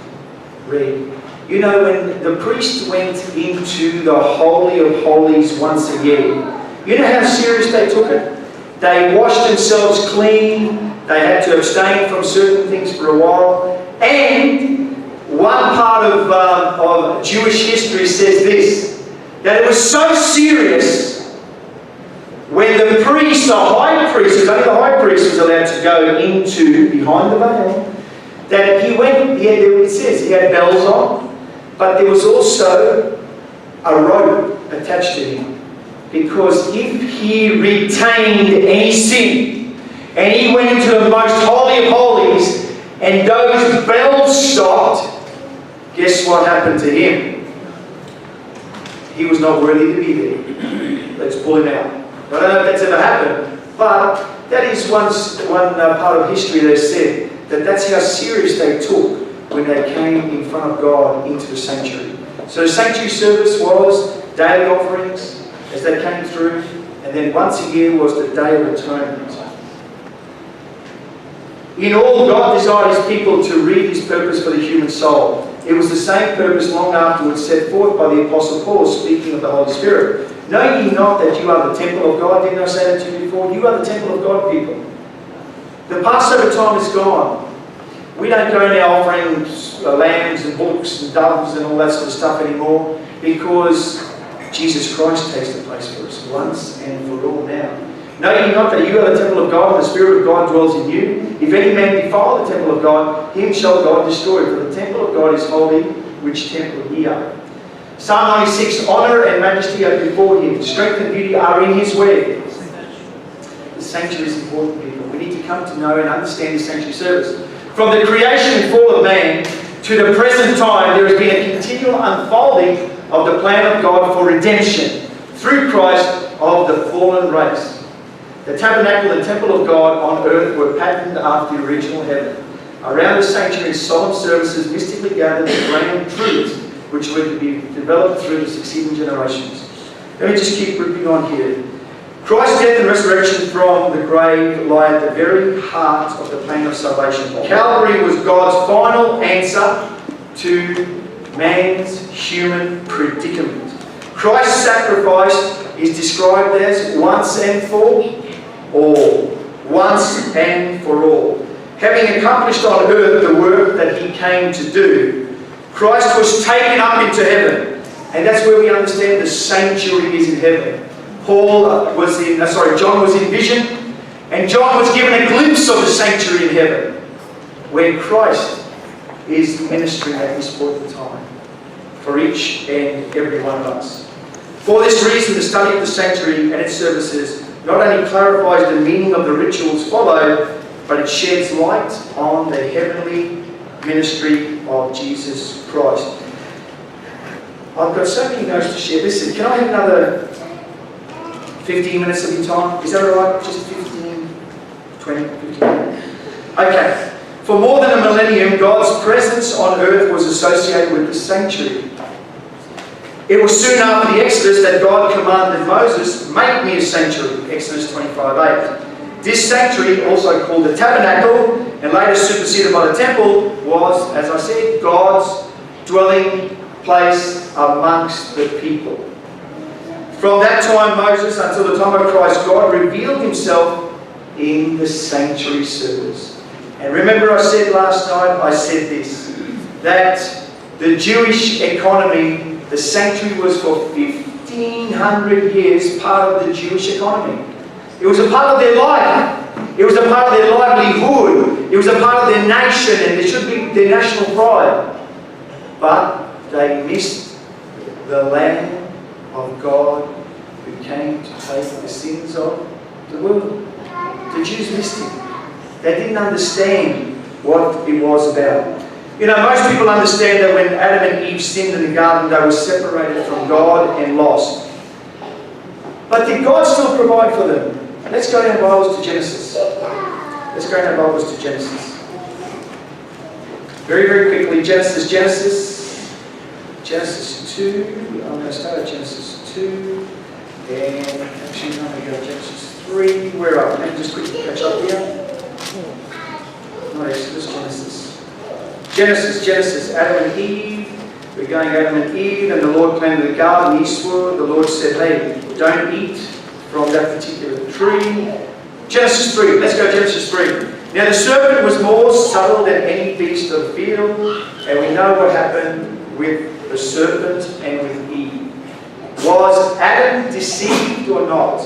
Red. You know, when the priest went into the Holy of Holies once a year, you know how serious they took it? They washed themselves clean. They had to abstain from certain things for a while. And one part of Jewish history says this, that it was so serious when the priest, the high priest, because only the high priest was allowed to go into behind the veil, that he went, it says he had bells on, but there was also a rope attached to him. Because if he retained any sin, and he went into the most holy of holies, and those bells stopped, guess what happened to him? He was not worthy to be there. Let's pull him out. I don't know if that's ever happened, but that is one part of history that said that that's how serious they took when they came in front of God into the sanctuary. So the sanctuary service was daily offerings as they came through, and then once a year was the Day of Atonement. In all, God desired His people to read His purpose for the human soul. It was the same purpose long afterwards set forth by the Apostle Paul, speaking of the Holy Spirit. Know ye not that you are the temple of God? Didn't I say that to you before? You are the temple of God, people. The Passover time is gone. We don't go now offering lambs and bullocks and doves and all that sort of stuff anymore, because Jesus Christ takes the place for us once and for all now. Know ye not that you are the temple of God, and the Spirit of God dwells in you? If any man defile the temple of God, him shall God destroy. For the temple of God is holy, which temple ye are. Psalm 96, honour and majesty are before Him. Strength and beauty are in His way. The sanctuary is important, people. We need to come to know and understand the sanctuary service. From the creation and fall of man to the present time, there has been a continual unfolding of the plan of God for redemption through Christ of the fallen race. The tabernacle and temple of God on earth were patterned after the original heaven. Around the sanctuary, solemn services mystically gathered to bring truths which were to be developed through the succeeding generations. Let me just keep ripping on here. Christ's death and resurrection from the grave lie at the very heart of the plan of salvation. Calvary was God's final answer to man's human predicament. Christ's sacrifice is described as once and for all. Once and for all. Having accomplished on earth the work that he came to do, Christ was taken up into heaven. And that's where we understand the sanctuary is in heaven. John was in vision, and John was given a glimpse of the sanctuary in heaven, where Christ is ministering at this point in time for each and every one of us. For this reason, the study of the sanctuary and its services not only clarifies the meaning of the rituals followed, but it sheds light on the heavenly ministry of Jesus Christ. I've got so many notes to share. Listen, can I have another 15 minutes of your time? Is that alright? Just 15, 20, 15 minutes? Okay. For more than a millennium, God's presence on earth was associated with the sanctuary. It was soon after the Exodus that God commanded Moses, "Make me a sanctuary," Exodus 25:8. This sanctuary, also called the tabernacle, and later superseded by the temple, was, as I said, God's dwelling place amongst the people. From that time, Moses, until the time of Christ, God revealed himself in the sanctuary service. And remember I said last night, I said this, that the Jewish economy, the sanctuary was for 1,500 years part of the Jewish economy. It was a part of their life. It was a part of their livelihood. It was a part of their nation, and it should be their national pride. But they missed the Lamb of God who came to take the sins of the world. The Jews missed him. They didn't understand what it was about. You know, most people understand that when Adam and Eve sinned in the garden, they were separated from God and lost. But did God still provide for them? Let's go in our Bibles to Genesis. Let's go in our Bibles to Genesis. Very, very quickly, Genesis 2. I'm going to start at Genesis 2. And actually, I'm going to go to Genesis 3. Where are we? Let me just quickly catch up here. No, Genesis. Genesis, Adam and Eve. We're going Adam and Eve, and the Lord planted the garden eastward. The Lord said, "Hey, don't eat from that particular tree." Genesis 3. Let's go Genesis 3. Now the serpent was more subtle than any beast of the field, and we know what happened with the serpent and with Eve. Was Adam deceived or not?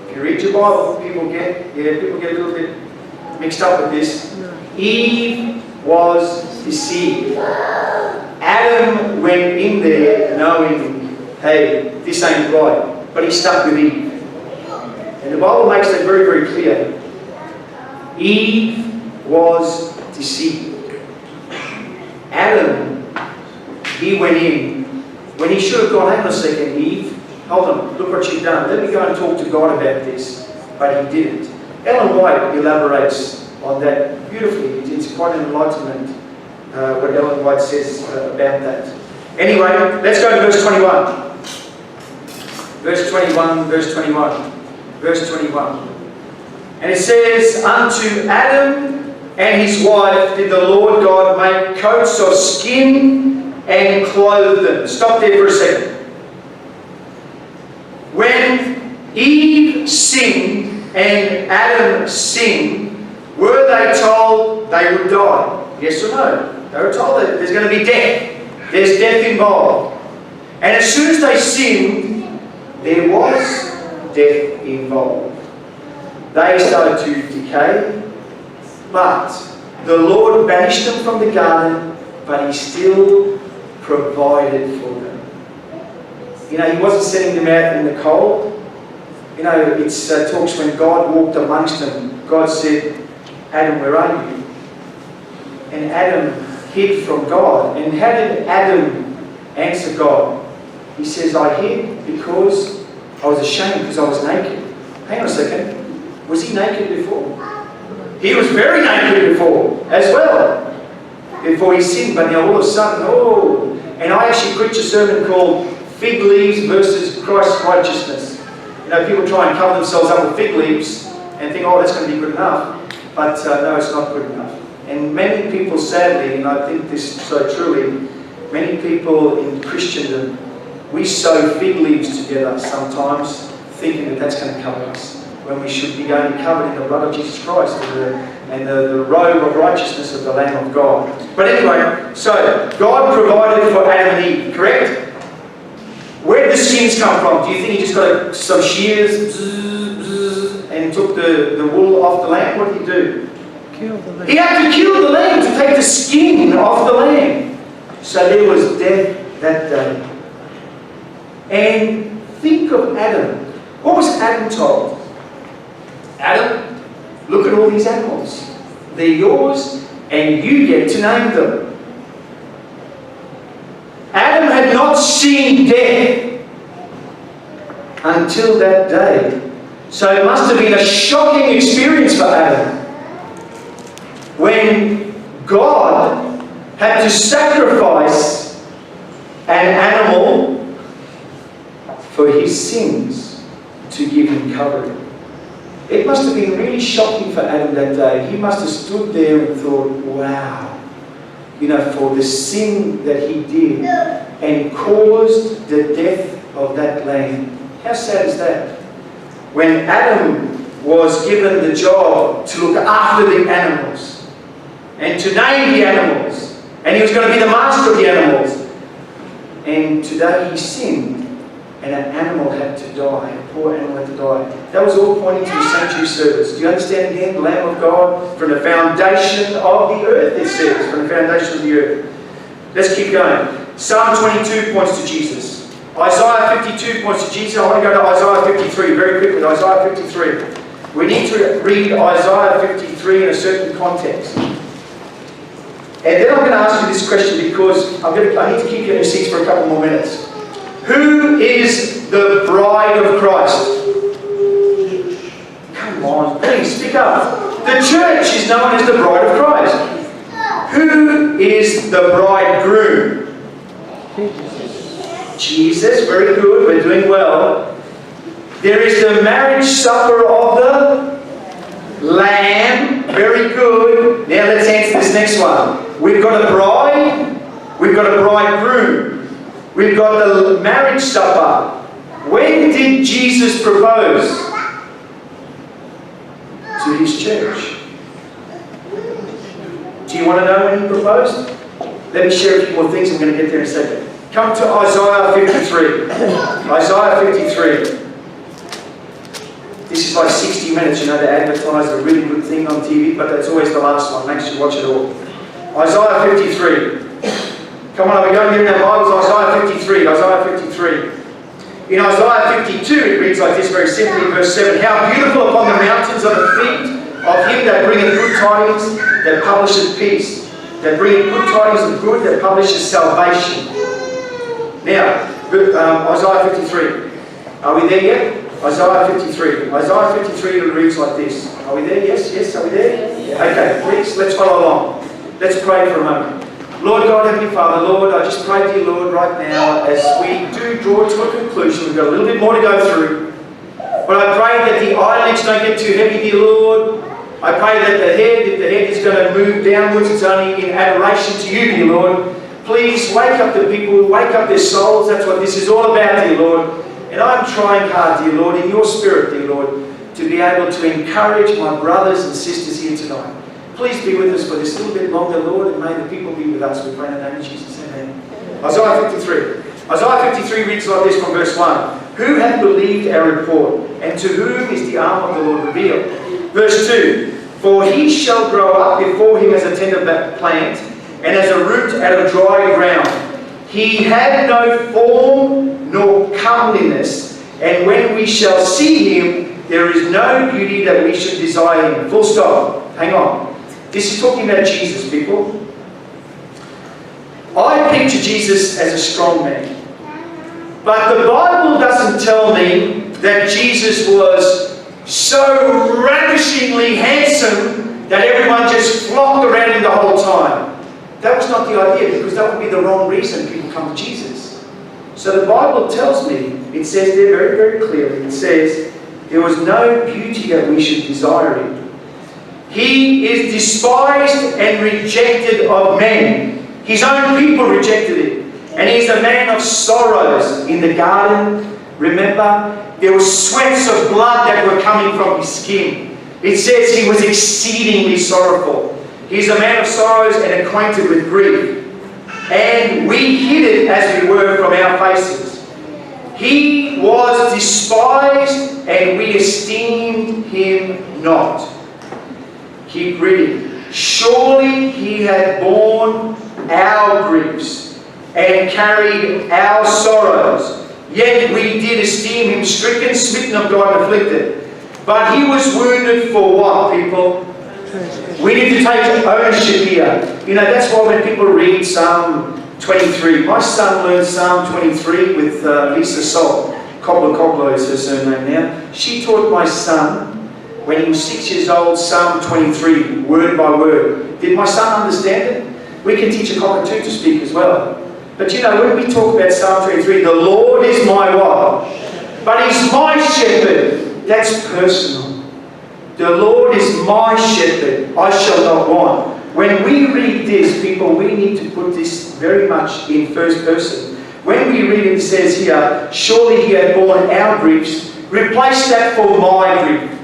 If you read your Bible, people get a little bit mixed up with this. Eve was deceived. Adam went in there knowing, hey, this ain't right, but he stuck with Eve. And the Bible makes that very, very clear. Eve was deceived. Adam, he went in when he should have gone, hang on a second, Eve, hold on, look what you've done. Let me go and talk to God about this. But he didn't. Ellen White elaborates on that beautifully. It's quite an enlightenment, what Ellen White says about that. Anyway, let's go to verse 21. Verse 21. And it says, "Unto Adam and his wife did the Lord God make coats of skin and clothe them." Stop there for a second. When Eve sinned and Adam sinned, were they told they would die? Yes or no? They were told that there's going to be death. There's death involved. And as soon as they sinned, there was death involved. They started to decay, but the Lord banished them from the garden, but he still provided for them. You know, he wasn't sending them out in the cold. You know, it's talks when God walked amongst them. God said, "Adam, where are you?" And Adam hid from God. And how did Adam answer God? He says, "I hid because I was ashamed, because I was naked." Hang on a second. Was he naked before? He was very naked before as well, before he sinned. But now all of a sudden, and I actually preach a sermon called Fig Leaves versus Christ's Righteousness. You know, people try and cover themselves up with fig leaves and think, oh, that's going to be good enough. But no, it's not good enough. And many people, sadly, and I think this so truly, many people in Christendom, we sew fig leaves together sometimes, thinking that that's going to cover us, when we should be going covered in the blood of Jesus Christ and the robe of righteousness of the Lamb of God. But anyway, so God provided for Adam and Eve, correct? Where did the skins come from? Do you think he just got some shears and took the wool off the lamb? What did he do? He had to kill the lamb to take the skin off the lamb. So there was death that day. And think of Adam. What was Adam told? Adam, look at all these animals. They're yours and you get to name them. Adam had not seen death until that day. So it must have been a shocking experience for Adam when God had to sacrifice an animal for his sins to give him covering. It must have been really shocking for Adam that day. He must have stood there and thought, wow, you know, for the sin that he did and caused the death of that lamb. How sad is that? When Adam was given the job to look after the animals and to name the animals, and he was going to be the master of the animals, and today he sinned and an animal had to die, a poor animal had to die. That was all pointing to the sanctuary service. Do you understand again? The Lamb of God from the foundation of the earth, it says, from the foundation of the earth. Let's keep going. Psalm 22 points to Jesus. Isaiah 52 points to Jesus. I want to go to Isaiah 53 very quickly. Isaiah 53. We need to read Isaiah 53 in a certain context. And then I'm going to ask you this question because I need to keep you in your seats for a couple more minutes. Who is the bride of Christ? Come on, please, speak up. The church is known as the bride of Christ. Who is the bridegroom? Jesus, very good, we're doing well. There is the marriage supper of the Lamb, very good. Now let's answer this next one. We've got a bride, we've got a bridegroom. We've got the marriage supper. When did Jesus propose to his church? Do you want to know when he proposed? Let me share a few more things. I'm going to get there in a second. Come to Isaiah 53. Isaiah 53. This is like 60 minutes, you know, to advertise a really good thing on TV, but that's always the last one. Make sure you watch it all. Isaiah 53. Come on, are we going here in our Bibles? Isaiah 53. Isaiah 53. In Isaiah 52, it reads like this very simply, verse 7. How beautiful upon the mountains are the feet of him that bringeth good tidings, that publisheth peace, that bringeth good tidings of good, that publisheth salvation. Now, Isaiah 53. Are we there yet? Isaiah 53. Isaiah 53 reads like this. Are we there? Yes? Yes? Are we there? Yeah. Okay, please, let's follow along. Let's pray for a moment. Lord God, Heavenly Father, Lord, I just pray to you, Lord, right now, as we do draw to a conclusion. We've got a little bit more to go through. But I pray that the eyelids don't get too heavy, dear Lord. I pray that if the head is going to move downwards, it's only in adoration to you, dear Lord. Please wake up the people, wake up their souls. That's what this is all about, dear Lord. And I'm trying hard, dear Lord, in your spirit, dear Lord, to be able to encourage my brothers and sisters here tonight. Please be with us for this little bit longer, Lord, and may the people be with us. We pray in the name of Jesus. Amen. Isaiah 53. Isaiah 53 reads like this from verse 1. Who hath believed our report, and to whom is the arm of the Lord revealed? Verse 2. For he shall grow up before him as a tender plant, and as a root out of dry ground. He had no form nor comeliness, and when we shall see him, there is no beauty that we should desire him. Full stop. Hang on. This is talking about Jesus, people. I picture Jesus as a strong man. But the Bible doesn't tell me that Jesus was so ravishingly handsome that everyone just flocked around him the whole time. That was not the idea, because that would be the wrong reason people come to Jesus. So the Bible tells me, it says there very, very clearly, it says, there was no beauty that we should desire him. He is despised and rejected of men. His own people rejected him. And he's a man of sorrows. In the garden, remember, there were sweats of blood that were coming from his skin. It says he was exceedingly sorrowful. He's a man of sorrows and acquainted with grief. And we hid it as we were from our faces. He was despised and we esteemed him not. Keep reading. Surely he had borne our griefs and carried our sorrows. Yet we did esteem him stricken, smitten of God, and afflicted. But he was wounded for what, people? We need to take ownership here. You know, that's why when people read Psalm 23, my son learned Psalm 23 with Lisa Salt. Cobbler is her surname now. She taught my son, when he was 6 years old, Psalm 23, word by word. Did my son understand it? We can teach a cockatoo to speak as well. But you know, when we talk about Psalm 23, the Lord is my what? But he's my shepherd. That's personal. The Lord is my shepherd, I shall not want. When we read this, people, we need to put this very much in first person. When we read it, it says here, surely he had borne our griefs. Replace that for my grief.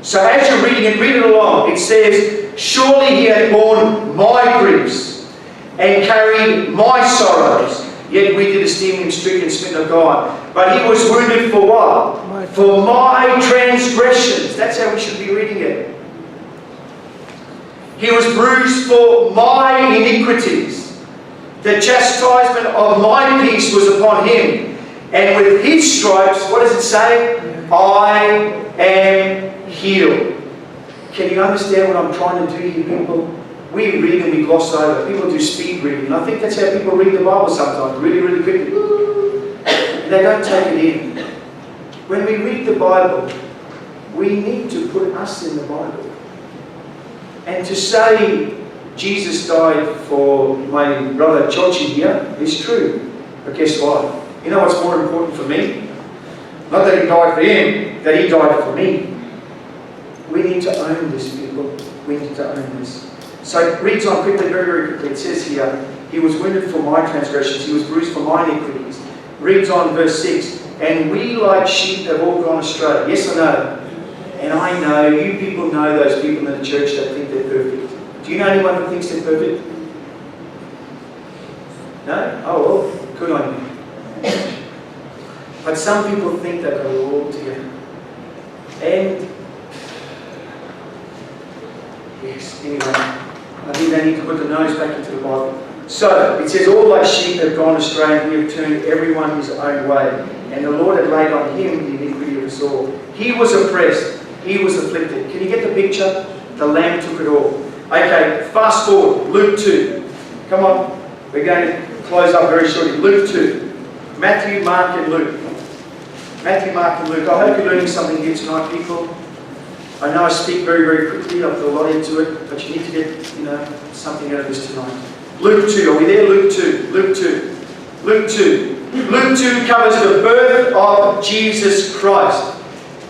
So as you're reading it, read it along. It says, surely he had borne my griefs and carried my sorrows. Yet we did esteem him stricken, smitten of God. But he was wounded for what? For my transgressions. That's how we should be reading it. He was bruised for my iniquities. The chastisement of my peace was upon him. And with his stripes, what does it say? I am healed. Can you understand what I'm trying to do here, people? We read and we gloss over. People do speed reading. And I think that's how people read the Bible sometimes, really, really quickly. And they don't take it in. When we read the Bible, we need to put us in the Bible. And to say Jesus died for my brother Chochi here is true. But guess what? You know what's more important for me? Not that he died for him, that he died for me. We need to own this, people. We need to own this. So it reads on quickly, very, very quickly. It says here, he was wounded for my transgressions, he was bruised for my iniquities. Reads on verse 6, and we like sheep have all gone astray. Yes or no? And I know, you people know those people in the church that think they're perfect. Do you know anyone who thinks they're perfect? No? Oh, well, good on you. But some people think they've got it all together. And, yes, anyway. I think they need to put the nose back into the Bible. So, it says, all like sheep have gone astray, and we have turned everyone his own way. And the Lord had laid on him the iniquity of us all. He was oppressed, he was afflicted. Can you get the picture? The Lamb took it all. Okay, fast forward, Luke 2. Come on, we're going to close up very shortly. Luke 2. Matthew, Mark, and Luke. Matthew, Mark, and Luke. I hope you're learning something here tonight, people. I know I speak very, very quickly. I put a lot into it, but you need to get, something out of this tonight. Luke 2. Are we there? Luke 2. Luke 2. Luke 2. Luke 2 covers the birth of Jesus Christ.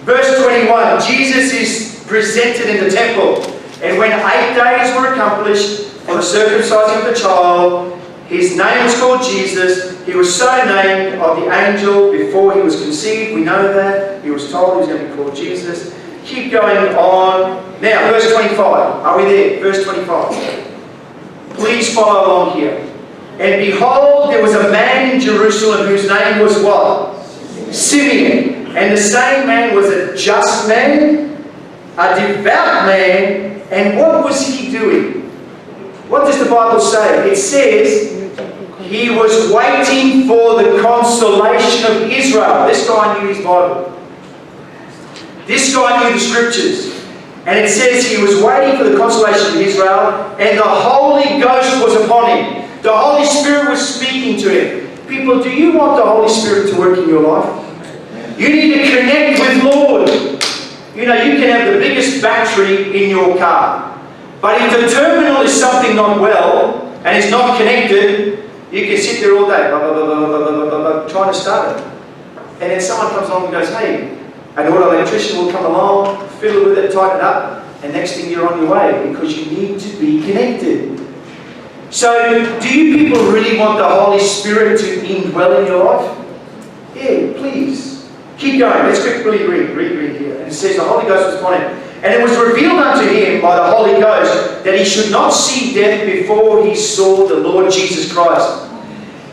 Verse 21. Jesus is presented in the temple. And when 8 days were accomplished for the circumcising of the child, his name was called Jesus. He was so named of the angel before he was conceived. We know that. He was told he was going to be called Jesus. Keep going on. Now, verse 25. Are we there? Verse 25. Please follow along here. And behold, there was a man in Jerusalem whose name was what? Simeon. And the same man was a just man, a devout man. And what was he doing? What does the Bible say? It says he was waiting for the consolation of Israel. This guy knew his Bible. This guy knew the scriptures. And it says he was waiting for the consolation of Israel, and the Holy Ghost was upon him. The Holy Spirit was speaking to him. People, do you want the Holy Spirit to work in your life? You need to connect with Lord. You know, you can have the biggest battery in your car. But if the terminal is something not well, and it's not connected, you can sit there all day, blah, blah, blah, blah, blah, blah, blah, blah, trying to start it. And then someone comes along and goes, hey, an auto electrician will come along, fiddle with it, tighten it up, and next thing you're on your way, because you need to be connected. So, do you people really want the Holy Spirit to indwell in your life? Yeah, please. Keep going. Let's quickly read here. And it says, the Holy Ghost was upon him. And it was revealed unto him by the Holy Ghost that he should not see death before he saw the Lord Jesus Christ.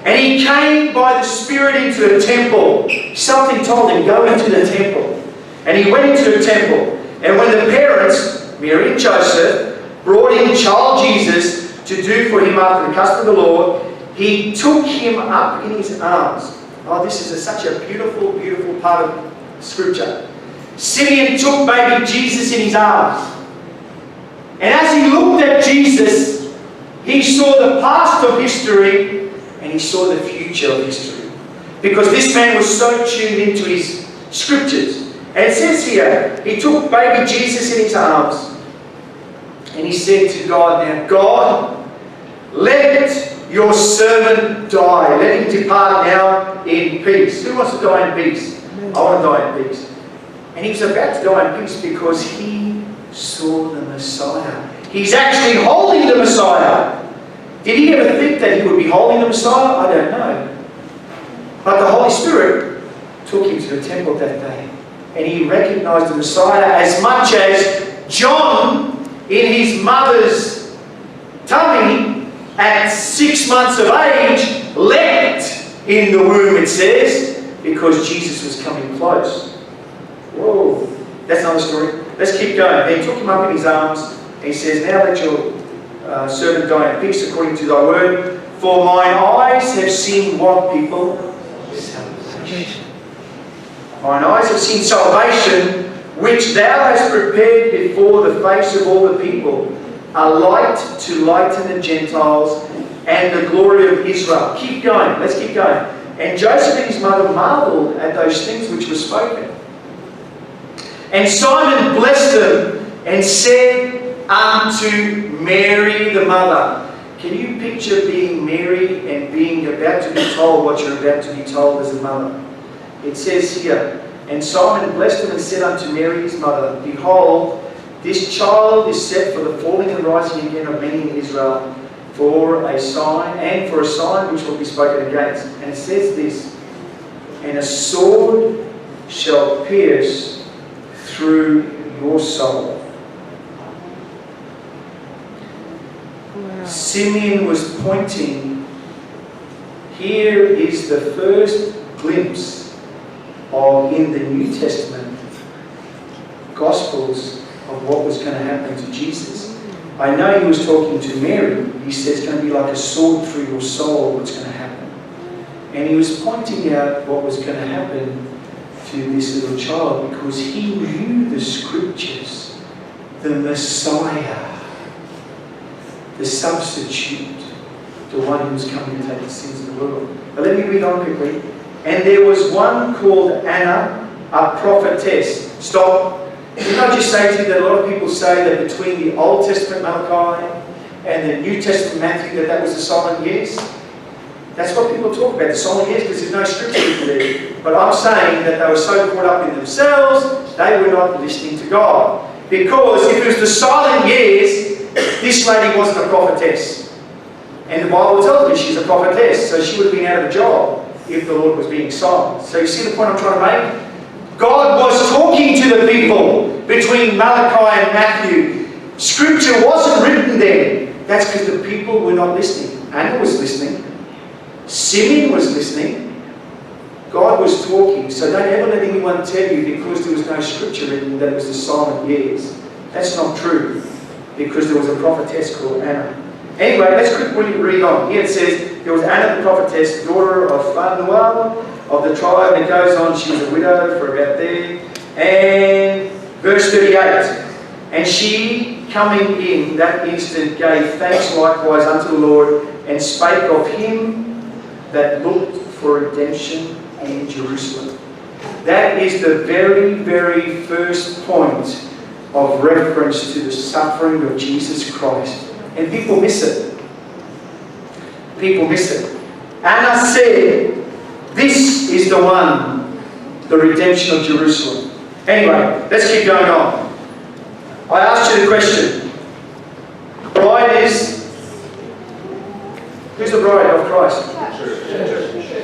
And he came by the Spirit into the temple. Something told him, go into the temple. And he went into the temple. And when the parents, Mary and Joseph, brought in child Jesus to do for him after the custom of the Lord, he took him up in his arms. Oh, this is such a beautiful, beautiful part of Scripture. Simeon took baby Jesus in his arms. And as he looked at Jesus, he saw the past of history and he saw the future of history. Because this man was so tuned into his Scriptures. And it says here, he took baby Jesus in his arms and he said to God, now God, let your servant die. Let him depart now in peace. Who wants to die in peace? I want to die in peace. And he was about to die in peace because he saw the Messiah. He's actually holding the Messiah. Did he ever think that he would be holding the Messiah? I don't know. But the Holy Spirit took him to the temple that day. And he recognized the Messiah as much as John in his mother's tummy at 6 months of age leapt in the womb, it says, because Jesus was coming close. Whoa, that's another story. Let's keep going. Then he took him up in his arms and he says, now let your servant die in peace according to thy word. For mine eyes have seen what, people? Salvation. Mine eyes have seen salvation, which thou hast prepared before the face of all the people, a light to lighten the Gentiles and the glory of Israel. Keep going. Let's keep going. And Joseph and his mother marveled at those things which were spoken. And Simon blessed them and said unto Mary the mother. Can you picture being Mary and being about to be told what you're about to be told as a mother? It says here, and Simon blessed them and said unto Mary his mother, behold, this child is set for the falling and rising again of many in Israel, for a sign, and for a sign which will be spoken against. And it says this, and a sword shall pierce through your soul. Wow. Simeon was pointing, here is the first glimpse of, in the New Testament, Gospels of what was going to happen to Jesus. I know he was talking to Mary. He says it's going to be like a sword through your soul, what's going to happen. And he was pointing out what was going to happen to this little child because he knew the Scriptures, the Messiah, the substitute, the one who was coming to take the sins of the world. But let me read on quickly. And there was one called Anna, a prophetess. Stop. Didn't I just say to you that a lot of people say that between the Old Testament Malachi and the New Testament Matthew that was the silent years? That's what people talk about, the silent years, because there's no scripture written there. But I'm saying that they were so caught up in themselves, they were not listening to God. Because if it was the silent years, this lady wasn't a prophetess. And the Bible tells me she's a prophetess, so she would have been out of a job if the Lord was being silent. So you see the point I'm trying to make? God was talking to the people between Malachi and Matthew. Scripture wasn't written then. That's because the people were not listening. Anna was listening. Simeon was listening. God was talking. So don't ever let anyone tell you because there was no scripture written that it was the silent years. That's not true. Because there was a prophetess called Anna. Anyway, let's quickly read on. Here it says, there was Anna the prophetess, daughter of Phanuel, of the tribe, and it goes on, she was a widow for about there. And verse 38, and she coming in that instant gave thanks likewise unto the Lord, and spake of him that looked for redemption in Jerusalem. That is the very, very first point of reference to the suffering of Jesus Christ. And people miss it. People miss it. Anna said, this is the one, the redemption of Jerusalem. Anyway, let's keep going on. I asked you the question. Bride is... Who's the bride of Christ?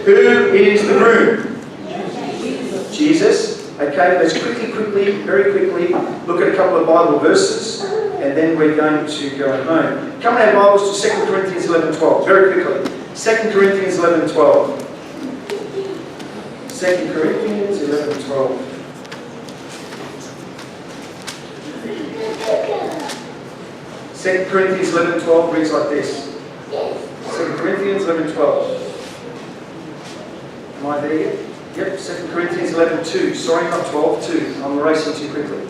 Who is the groom? Jesus. Okay, let's very quickly look at a couple of Bible verses, and then we're going to go home. Come in our Bibles to 2 Corinthians 11:12. Very quickly. 2 Corinthians 11:12. 2 Corinthians 11:12. 2 Corinthians 11:12 reads like this. 2 Corinthians 11:12. Am I there yet? Yep, 2 Corinthians 11:2. Sorry, not 12:2. I'm racing too quickly.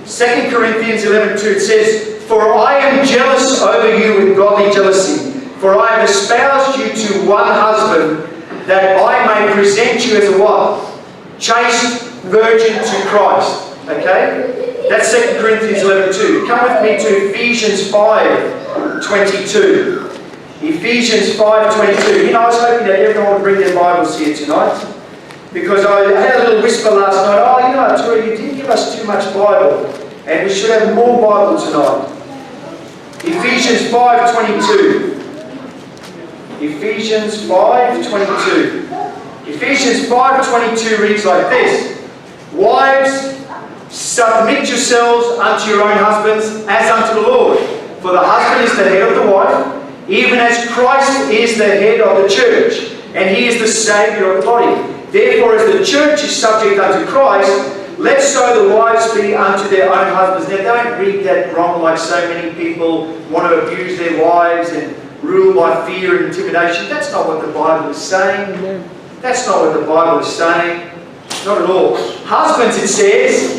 2 Corinthians 11:2. It says, "For I am jealous over you with godly jealousy, for I have espoused you to one husband, that I may present you as a what? Chaste virgin to Christ." Okay? That's 2 Corinthians 11:2. Come with me to Ephesians 5:22. Ephesians 5:22. You know, I was hoping that everyone would bring their Bibles here tonight, because I had a little whisper last night, "Oh, you know, Arturo, you didn't give us too much Bible, and we should have more Bible tonight." Ephesians 5:22. Ephesians 5:22. Ephesians 5:22 reads like this. "Wives, submit yourselves unto your own husbands as unto the Lord. For the husband is the head of the wife, even as Christ is the head of the church, and he is the Saviour of the body. Therefore, as the church is subject unto Christ, let so the wives be unto their own husbands." Now, don't read that wrong, like so many people want to abuse their wives and rule by fear and intimidation. That's not what the Bible is saying. That's not what the Bible is saying. Not at all. Husbands, it says,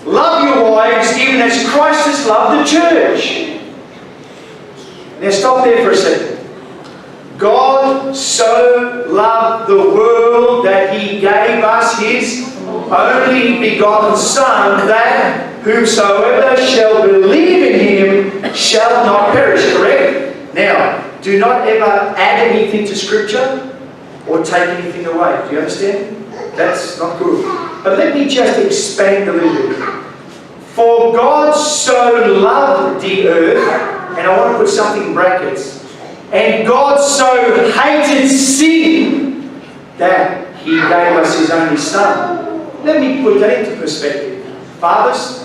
love your wives even as Christ has loved the church. Now stop there for a second. God so loved the world that he gave us his only begotten Son, that whomsoever shall believe in him shall not perish. Correct? Now, do not ever add anything to Scripture or take anything away. Do you understand? That's not good. But let me just expand a little bit. For God so loved the earth, and I want to put something in brackets, and God so hated sin that he gave us his only Son. Let me put that into perspective. Fathers,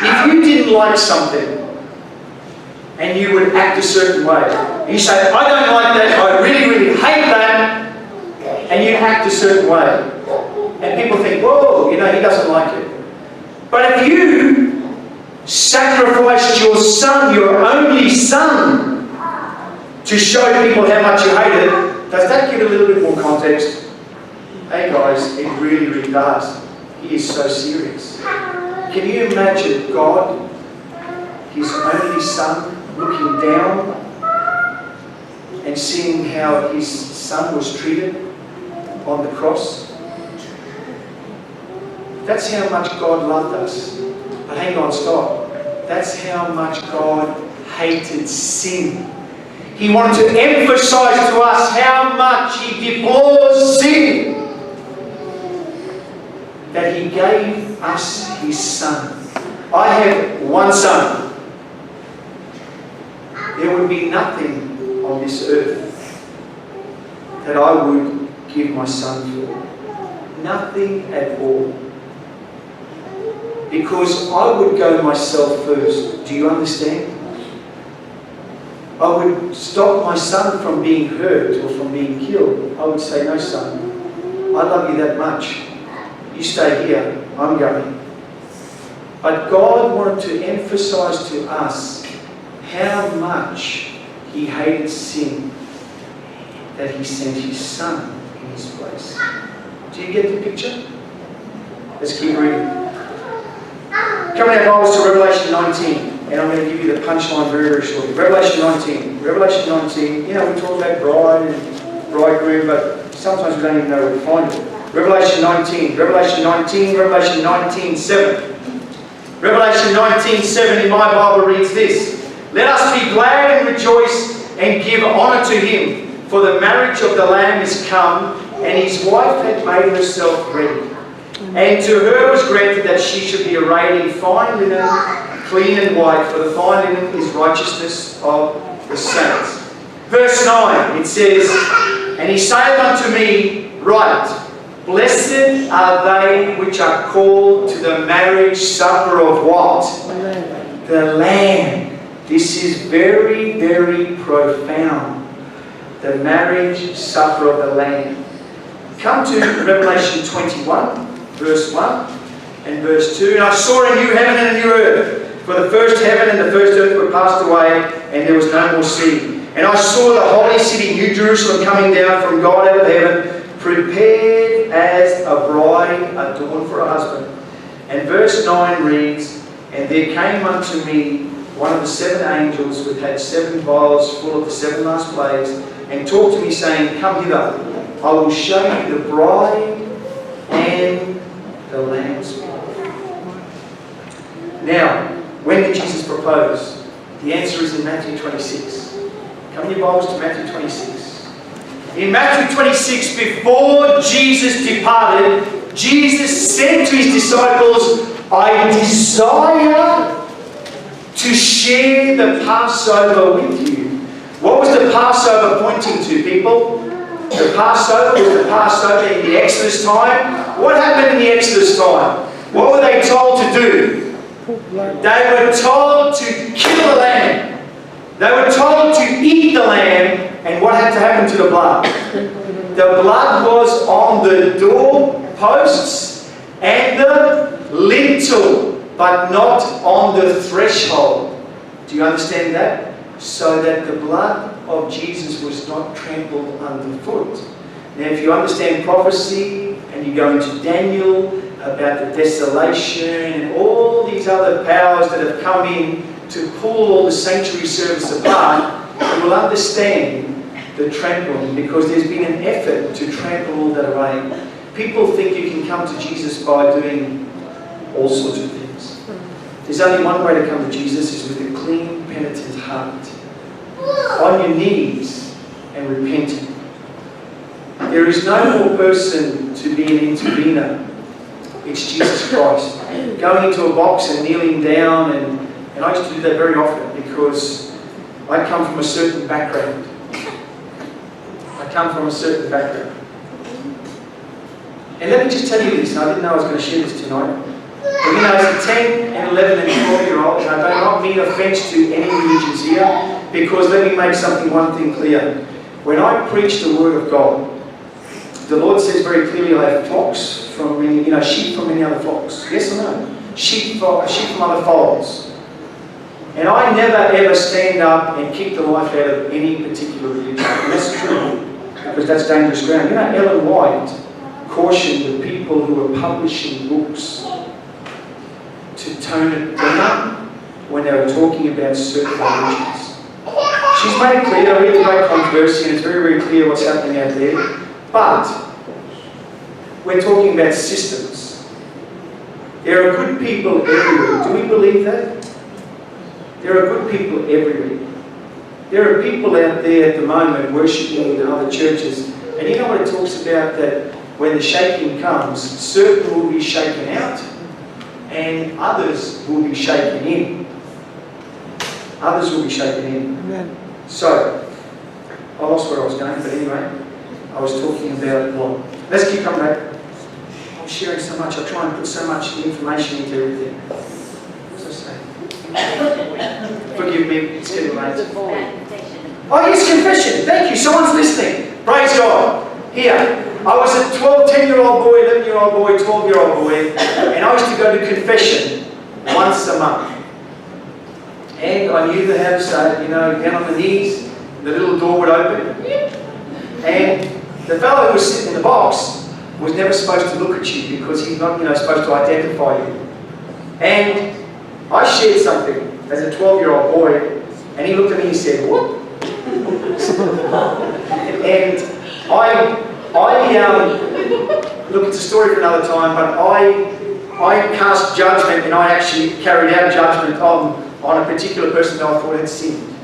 if you didn't like something and you would act a certain way, you say, "I don't like that, I really, really hate that," and you act a certain way, and people think, "Whoa, you know, he doesn't like it." But if you sacrificed your son, your only son, to show people how much you hate it, does that give a little bit more context? Hey guys, it really, really does. He is so serious. Can you imagine God, his only son, looking down and seeing how his son was treated on the cross? That's how much God loved us. But hang on, stop. That's how much God hated sin. He wanted to emphasize to us how much he deplores sin, that he gave us his son. I have one son. There would be nothing on this earth that I would give my son for. Nothing at all. Because I would go myself first. Do you understand? I would stop my son from being hurt or from being killed. I would say, "No, son, I love you that much. You stay here, I'm going." But God wanted to emphasize to us how much he hated sin, that he sent his son in his place. Do you get the picture? Let's keep reading. Coming our Bibles to Revelation 19, and I'm going to give you the punchline very, very shortly. Revelation 19. Revelation 19, you know, we talk about bride and bridegroom, but sometimes we don't even know where to find it. Revelation 19, Revelation 19, Revelation 19:7. Revelation 19:7 in my Bible reads this: "Let us be glad and rejoice and give honour to him, for the marriage of the Lamb is come, and his wife had made herself ready. And to her was granted that she should be arrayed in fine linen, clean and white, for the fine linen is righteousness of the saints." Verse 9, it says, "And he saith unto me, Write, Blessed are they which are called to the marriage supper of" what? The Lamb. This is very, very profound. The marriage supper of the Lamb. Come to Revelation 21, verse 1 and verse 2. "And I saw a new heaven and a new earth, for the first heaven and the first earth were passed away, and there was no more sea. And I saw the holy city, New Jerusalem, coming down from God out of heaven, prepared as a bride adorned for a husband." And verse 9 reads, "And there came unto me one of the 7 angels which had 7 vials full of the 7 last plagues, and talked to me, saying, Come hither, I will show you the bride and the Lamb's wife." Now, when did Jesus propose? The answer is in Matthew 26. Come in your Bibles to Matthew 26. In Matthew 26, before Jesus departed, Jesus said to his disciples, "I desire to share the Passover with you." What was the Passover pointing to, people? The Passover was the Passover in the Exodus time. What happened in the Exodus time? What were they told to do? They were told to kill the lamb. They were told to eat the lamb. And what had to happen to the blood? The blood was on the doorposts and the lintel, but not on the threshold. Do you understand that? So that the blood of Jesus was not trampled underfoot. Now, if you understand prophecy and you go into Daniel about the desolation and all these other powers that have come in to pull all the sanctuary service apart, you will understand the trampling, because there's been an effort to trample all that away. People think you can come to Jesus by doing all sorts of things. There's only one way to come to Jesus, is with a clean, penitent heart, on your knees and repenting. There is no more person to be an intervener. It's Jesus Christ. Going into a box and kneeling down, and I used to do that very often because I come from a certain background. And let me just tell you this, and I didn't know I was going to share this tonight. But you know, as a 10 and 11 and 12-year-old, and I do not mean offence to any religions here, because let me make one thing clear. When I preach the Word of God, the Lord says very clearly, I have flocks from many, sheep from many other flocks. Yes or no? Sheep from other folds. And I never ever stand up and kick the life out of any particular religion. And that's true, because that's dangerous ground. Ellen White cautioned the people who were publishing books to tone it down when they were talking about certain religions. She's made it clear, there really great controversy, and it's very, very clear what's happening out there. But we're talking about systems. There are good people everywhere. Do we believe that? There are good people everywhere. There are people out there at the moment worshipping in other churches. And you know what it talks about, that when the shaking comes, certain will be shaken out and others will be shaken in. Others will be shaken in. Amen. So, I lost where I was going, but anyway, I was talking about, well, let's keep coming back. I'm sharing so much, I try and put so much information into everything. What was I saying? Forgive me, it's getting late. Oh yes, confession. Thank you, someone's listening. Praise God. Here, I was a 10-year-old boy, 11-year-old boy, 12-year-old boy, and I used to go to confession once a month. And I knew how to say, down on the knees, the little door would open. And the fellow who was sitting in the box was never supposed to look at you, because he's not, supposed to identify you. And I shared something as a 12-year-old boy, and he looked at me and he said, "What?" And look, it's a story for another time, but I I cast judgment, and I actually carried out judgment on a particular person that I thought had sinned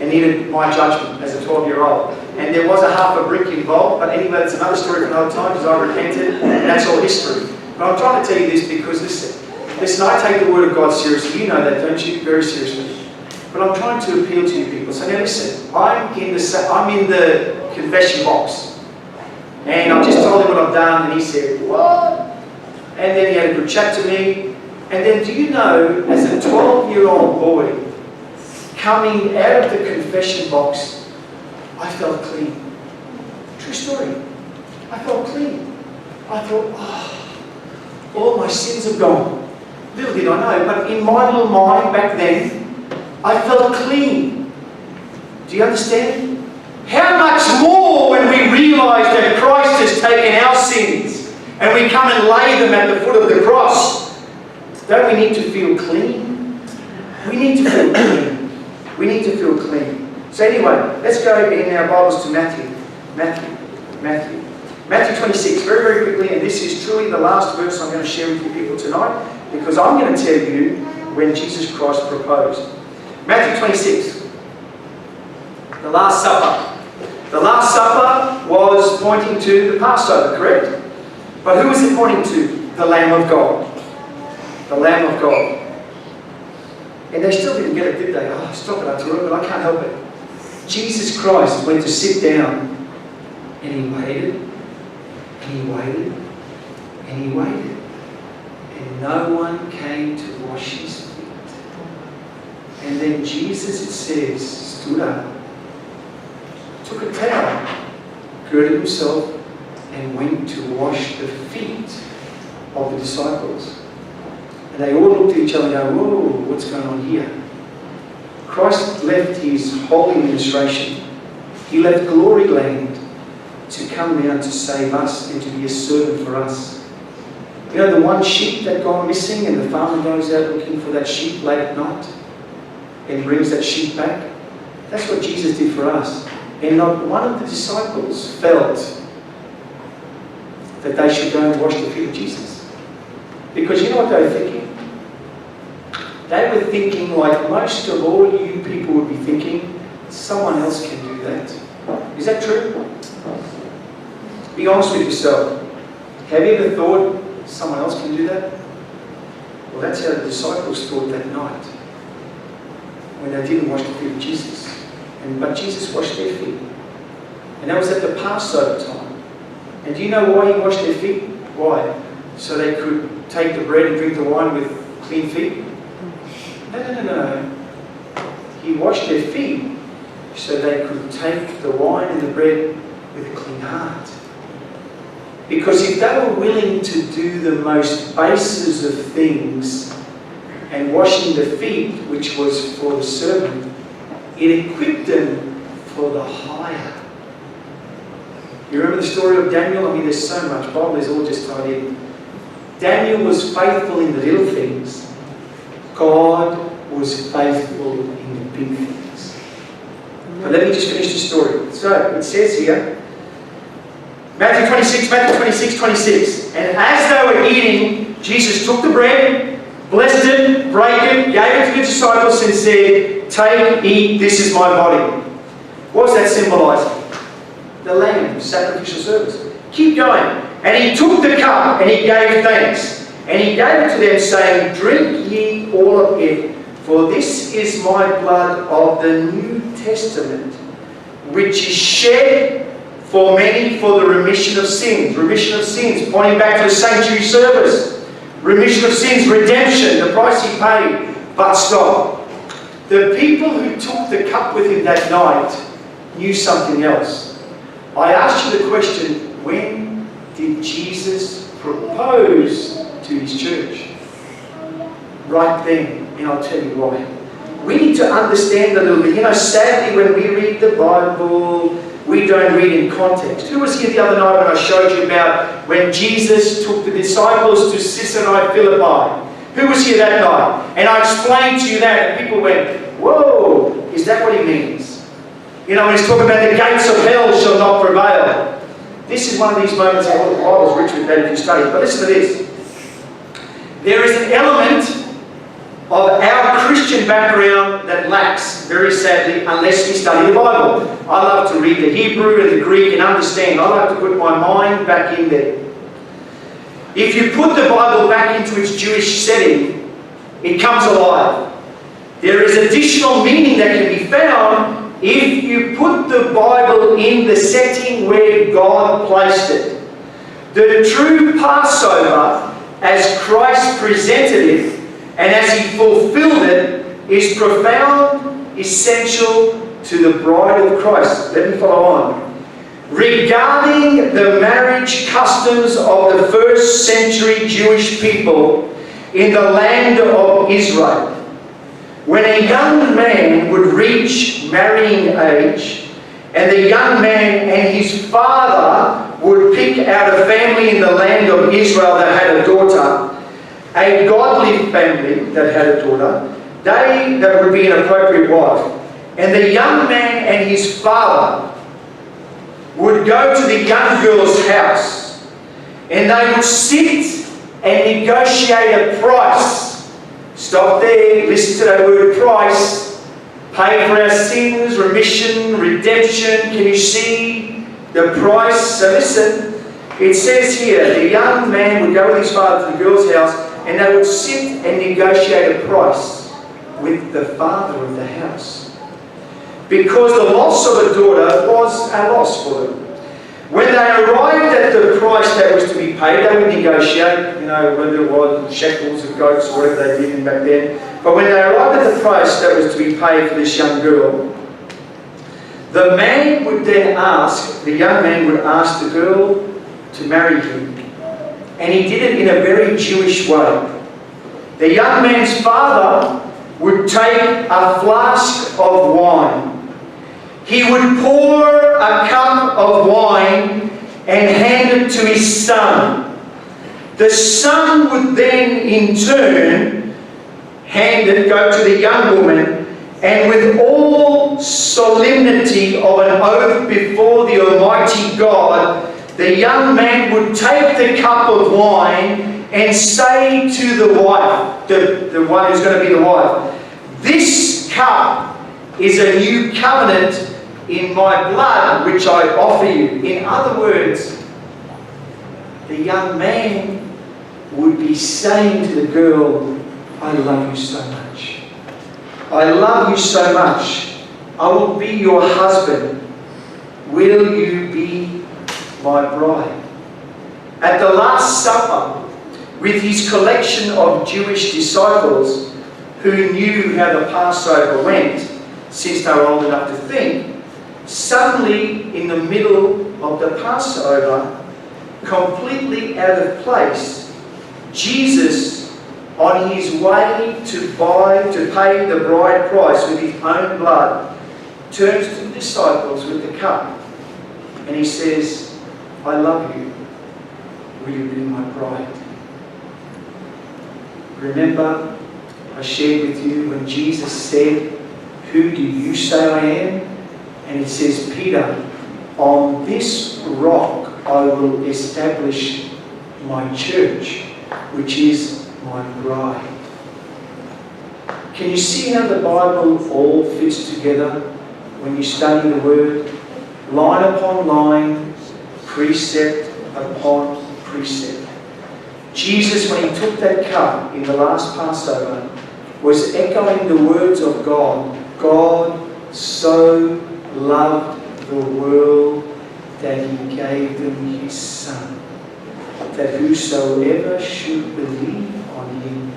and needed my judgment as a 12-year-old. And there was a half a brick involved, but anyway, that's another story for another time because I repented, and that's all history. But I'm trying to tell you this because, listen, I take the Word of God seriously. You know that, don't you? Very seriously. But I'm trying to appeal to you people. So now listen, I'm in the confession box. And I just told him what I've done, and he said, what? And then he had a good chat to me. And then do you know, as a 12-year-old boy, coming out of the confession box, I felt clean. True story. I felt clean. I thought, oh, all my sins are gone. Little did I know, but in my little mind back then, I felt clean. Do you understand? How much more when we realise that Christ has taken our sins and we come and lay them at the foot of the cross. Don't we need to feel clean? We need to feel clean. We need to feel clean. So anyway, let's go in our Bibles to Matthew. Matthew 26, very, very quickly, and this is truly the last verse I'm going to share with you people tonight, because I'm going to tell you when Jesus Christ proposed. Matthew 26, the Last Supper. The Last Supper was pointing to the Passover, correct? But who was it pointing to? The Lamb of God. The Lamb of God. And they still didn't get it, did they? Oh, stop it, Arturo, but I can't help it. Jesus Christ went to sit down, and he waited, and he waited, and he waited. And no one came to wash his feet. And then Jesus, it says, stood up, took a towel, girded himself, and went to wash the feet of the disciples. And they all looked at each other and go, whoa, what's going on here? Christ left his holy administration. He left glory land to come down to save us and to be a servant for us. You know, the one sheep that gone missing, and the farmer goes out looking for that sheep late at night and brings that sheep back. That's what Jesus did for us. And not one of the disciples felt that they should go and wash the feet of Jesus. Because you know what they were thinking? They were thinking, like most of all you people would be thinking, someone else can do that. Is that true? Be honest with yourself. Have you ever thought someone else can do that? Well, that's how the disciples thought that night, when they didn't wash the feet of Jesus. But Jesus washed their feet. And that was at the Passover time. And do you know why he washed their feet? Why? So they could take the bread and drink the wine with clean feet? No. He washed their feet so they could take the wine and the bread with a clean heart. Because if they were willing to do the most bases of things, and washing the feet, which was for the servant, it equipped them for the higher. You remember the story of Daniel? I mean, there's so much. The Bible is all just tied in. Daniel was faithful in the little things. God was faithful in the big things. But let me just finish the story. So, it says here, Matthew 26, and as they were eating, Jesus took the bread, blessed it, broke it, gave it to the disciples and said, take, eat, this is my body. What was that symbolising? The lamb, sacrificial service. Keep going. And he took the cup and he gave thanks. And he gave it to them, saying, drink ye all of it, for this is my blood of the New Testament, which is shed for many for the remission of sins. Remission of sins, pointing back to the sanctuary service. Remission of sins, redemption, the price he paid. But stop. The people who took the cup with him that night knew something else. I asked you the question, when did Jesus propose to his church? Right then, and I'll tell you why. We need to understand a little bit. You know, sadly, when we read the Bible, we don't read in context. Who was here the other night when I showed you about when Jesus took the disciples to Caesarea Philippi? Who was here that night? And I explained to you that, and people went, whoa, is that what he means? You know, when he's talking about the gates of hell shall not prevail. This is one of these moments, the Bible's rich with that if you study. But listen to this. there is an element of our Christian background that lacks, very sadly, unless we study the Bible. I love to read the Hebrew and the Greek and understand. I like to put my mind back in there. If you put the Bible back into its Jewish setting, it comes alive. There is additional meaning that can be found if you put the Bible in the setting where God placed it. The true Passover, as Christ presented it, and as He fulfilled it, is profound, essential to the bride of Christ. Let me follow on. Regarding the marriage customs of the first century Jewish people in the land of Israel, when a young man would reach marrying age, and the young man and his father would pick out a family in the land of Israel that had a daughter, a godly family that had a daughter, that would be an appropriate wife. And the young man and his father would go to the young girl's house, and they would sit and negotiate a price. Stop there, listen to that word price. Pay for our sins, remission, redemption. Can you see the price? So listen, it says here, the young man would go with his father to the girl's house, and they would sit and negotiate a price with the father of the house. Because the loss of a daughter was a loss for them. When they arrived at the price that was to be paid, they would negotiate, whether it was shekels of goats or whatever they did back then. But when they arrived at the price that was to be paid for this young girl, the man would then ask, the young man would ask the girl to marry him. And he did it in a very Jewish way. The young man's father would take a flask of wine. He would pour a cup of wine and hand it to his son. The son would then in turn go to the young woman, and with all solemnity of an oath before the Almighty God, the young man would take the cup of wine and say to the wife, the one who's going to be the wife, "This cup is a new covenant in my blood, which I offer you." In other words, the young man would be saying to the girl, "I love you so much. I love you so much. I will be your husband. Will you be my bride?" At the Last Supper, with his collection of Jewish disciples who knew how the Passover went, since they were old enough to think, suddenly in the middle of the Passover, completely out of place, Jesus, on his way to pay the bride price with his own blood, turns to the disciples with the cup, and he says, "I love you. Will you be my bride?" Remember, I shared with you when Jesus said, "Who do you say I am?" And it says, "Peter, on this rock I will establish my church, which is my bride." Can you see how the Bible all fits together when you study the Word? Line upon line, precept upon precept. Jesus, when he took that cup in the last Passover, was echoing the words of God. God so loved the world that he gave them his Son, that whosoever should believe on him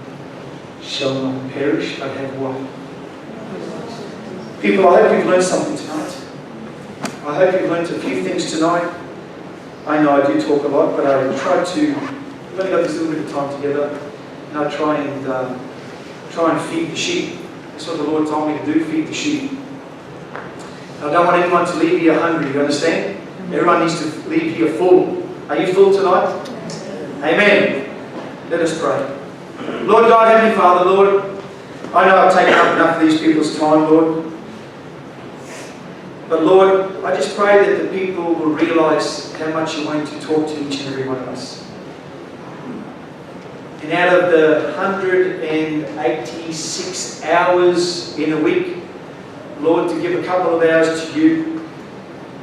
shall not perish but have what? People, I hope you've learned something tonight. I hope you've learned a few things tonight. I know I do talk a lot, but I try to, we've only got this little bit of time together, and I try and feed the sheep. That's what the Lord told me to do, feed the sheep. I don't want anyone to leave here hungry, you understand? Everyone needs to leave here full. Are you full tonight? Amen. Let us pray. Lord God, Heavenly Father, Lord, I know I've taken up enough of these people's time, Lord. But Lord, I just pray that the people will realise how much you're wanting to talk to each and every one of us. And out of the 186 hours in a week, Lord, to give a couple of hours to you,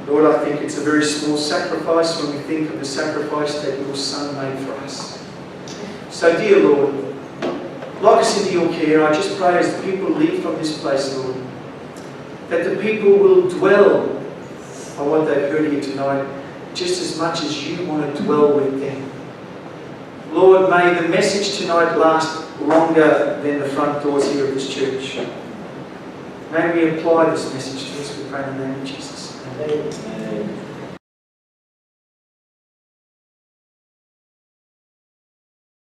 Lord, I think it's a very small sacrifice when we think of the sacrifice that your Son made for us. So, dear Lord, lock us into your care. I just pray as the people leave from this place, Lord, that the people will dwell on what they've heard here tonight just as much as you want to dwell with them. Lord, may the message tonight last longer than the front doors here of this church. May we apply this message to us, we pray in the name of Jesus. Amen.